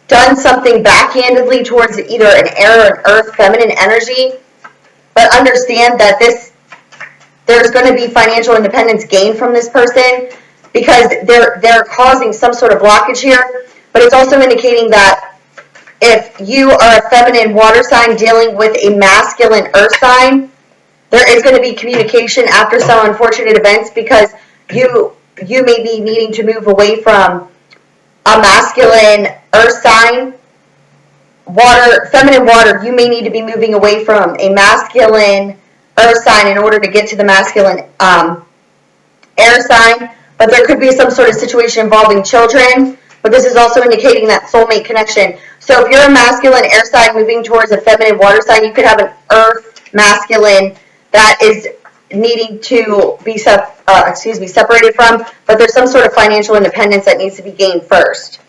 done something backhandedly towards either an air or an earth feminine energy. But understand that there's going to be financial independence gained from this person, because they're causing some sort of blockage here. But it's also indicating that if you are a feminine water sign dealing with a masculine earth sign, there is going to be communication after some unfortunate events, because you may be needing to move away from a masculine earth sign. Feminine water, you may need to be moving away from a masculine earth sign in order to get to the masculine air sign. But there could be some sort of situation involving children, but this is also indicating that soulmate connection. So if you're a masculine air sign moving towards a feminine water sign, you could have an earth masculine that is needing to be separated from, but there's some sort of financial independence that needs to be gained first.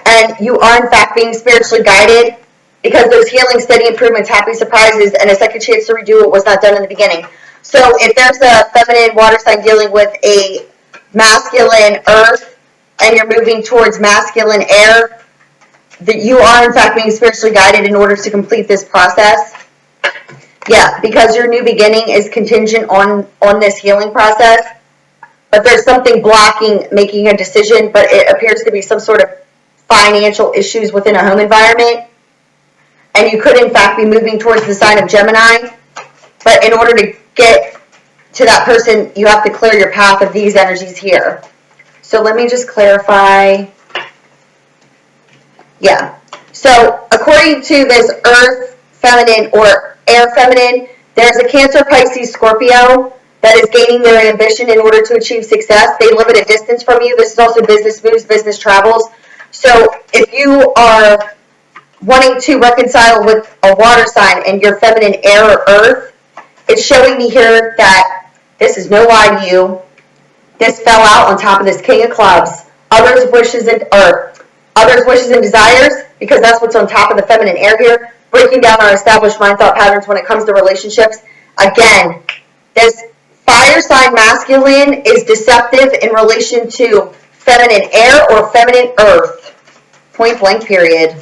And you are in fact being spiritually guided, because there's healing, steady improvements, happy surprises, and a second chance to redo what was not done in the beginning. So if there's a feminine water sign dealing with a masculine earth and you're moving towards masculine air, that you are in fact being spiritually guided in order to complete this process. Yeah, because your new beginning is contingent on this healing process. But there's something blocking making a decision, but it appears to be some sort of financial issues within a home environment. And you could in fact be moving towards the sign of Gemini. But in order to get to that person, you have to clear your path of these energies here. So let me just clarify. Yeah. So according to this earth feminine or air feminine, there's a Cancer, Pisces, Scorpio that is gaining their ambition in order to achieve success. They live at a distance from you. This is also business moves, business travels. So if you are wanting to reconcile with a water sign and your feminine air or earth, it's showing me here that this is no lie to you. This fell out on top of this King of Clubs. Others' wishes or Others' wishes and desires, because that's what's on top of the feminine air here, breaking down our established mind thought patterns when it comes to relationships. Again, this fire sign masculine is deceptive in relation to feminine air or feminine earth. Point blank, period.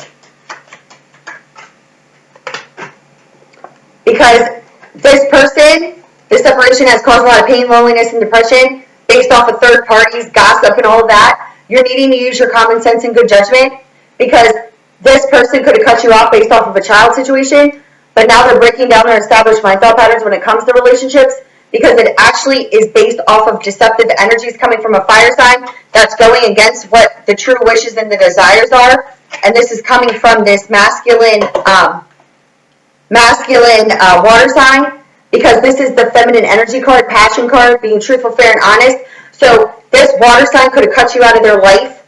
Because this person, this separation has caused a lot of pain, loneliness, and depression based off of third parties, gossip, and all of that. You're needing to use your common sense and good judgment because this person could have cut you off based off of a child situation, but now they're breaking down their established mind thought patterns when it comes to relationships because it actually is based off of deceptive energies coming from a fire sign that's going against what the true wishes and the desires are. And this is coming from this masculine water sign, because this is the feminine energy card, passion card, being truthful, fair, and honest. So this water sign could have cut you out of their life,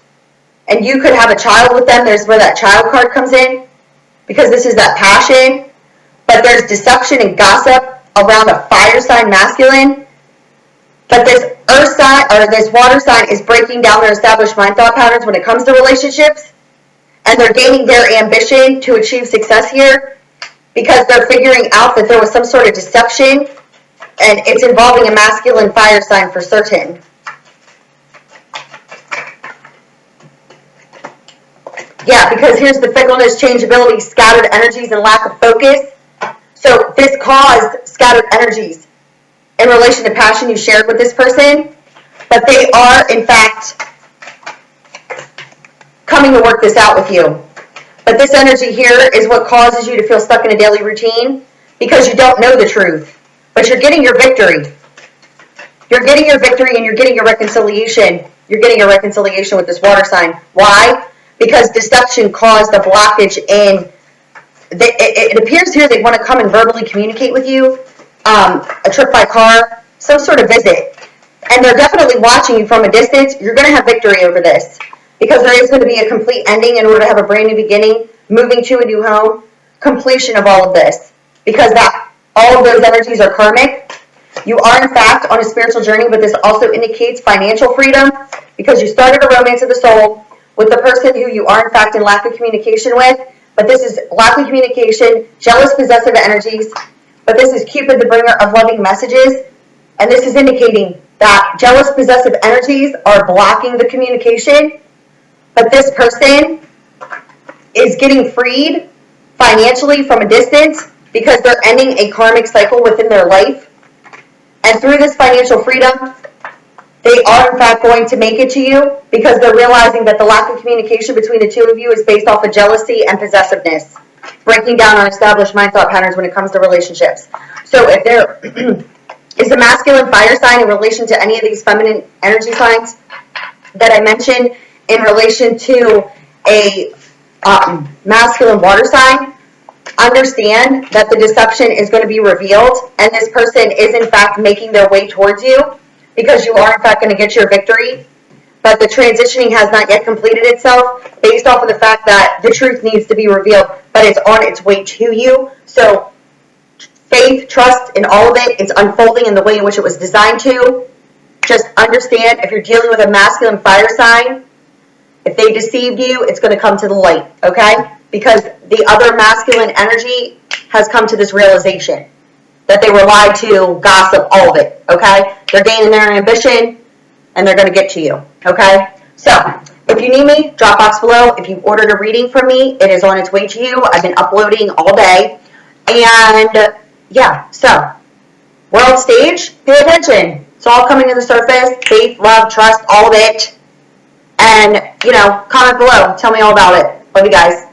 and you could have a child with them. There's where that child card comes in, because this is that passion. But there's deception and gossip around a fire sign masculine. But this earth sign, or this water sign, is breaking down their established mind thought patterns when it comes to relationships, and they're gaining their ambition to achieve success here, because they're figuring out that there was some sort of deception, and it's involving a masculine fire sign for certain. Yeah, because here's the fickleness, changeability, scattered energies, and lack of focus. So this caused scattered energies in relation to passion you shared with this person, but they are, in fact, coming to work this out with you. But this energy here is what causes you to feel stuck in a daily routine because you don't know the truth. But you're getting your victory. You're getting your victory and you're getting your reconciliation. You're getting a reconciliation with this water sign. Why? Because deception caused a blockage in... It appears here they want to come and verbally communicate with you. A trip by car. Some sort of visit. And they're definitely watching you from a distance. You're going to have victory over this. Because there is going to be a complete ending in order to have a brand new beginning, moving to a new home, completion of all of this. Because all of those energies are karmic. You are, in fact, on a spiritual journey, but this also indicates financial freedom because you started a romance of the soul with the person who you are, in fact, in lack of communication with. But this is lack of communication, jealous, possessive energies. But this is Cupid, the bringer of loving messages. And this is indicating that jealous, possessive energies are blocking the communication. But this person is getting freed financially from a distance because they're ending a karmic cycle within their life. And through this financial freedom, they are in fact going to make it to you because they're realizing that the lack of communication between the two of you is based off of jealousy and possessiveness, breaking down our established mind thought patterns when it comes to relationships. So if there is a masculine fire sign in relation to any of these feminine energy signs that I mentioned, in relation to a masculine water sign, understand that the deception is going to be revealed and this person is in fact making their way towards you because you are in fact going to get your victory, but the transitioning has not yet completed itself based off of the fact that the truth needs to be revealed, but it's on its way to you. So faith, trust in all of it. It's unfolding in the way in which it was designed to. Just understand, if you're dealing with a masculine fire sign, if they deceived you, it's going to come to the light, okay? Because the other masculine energy has come to this realization that they were lied to, gossip, all of it, okay? They're gaining their ambition, and they're going to get to you, okay? So, if you need me, drop box below. If you've ordered a reading from me, it is on its way to you. I've been uploading all day. And, yeah, so, world stage, pay attention. It's all coming to the surface. Faith, love, trust, all of it. And, comment below. Tell me all about it. Love you guys.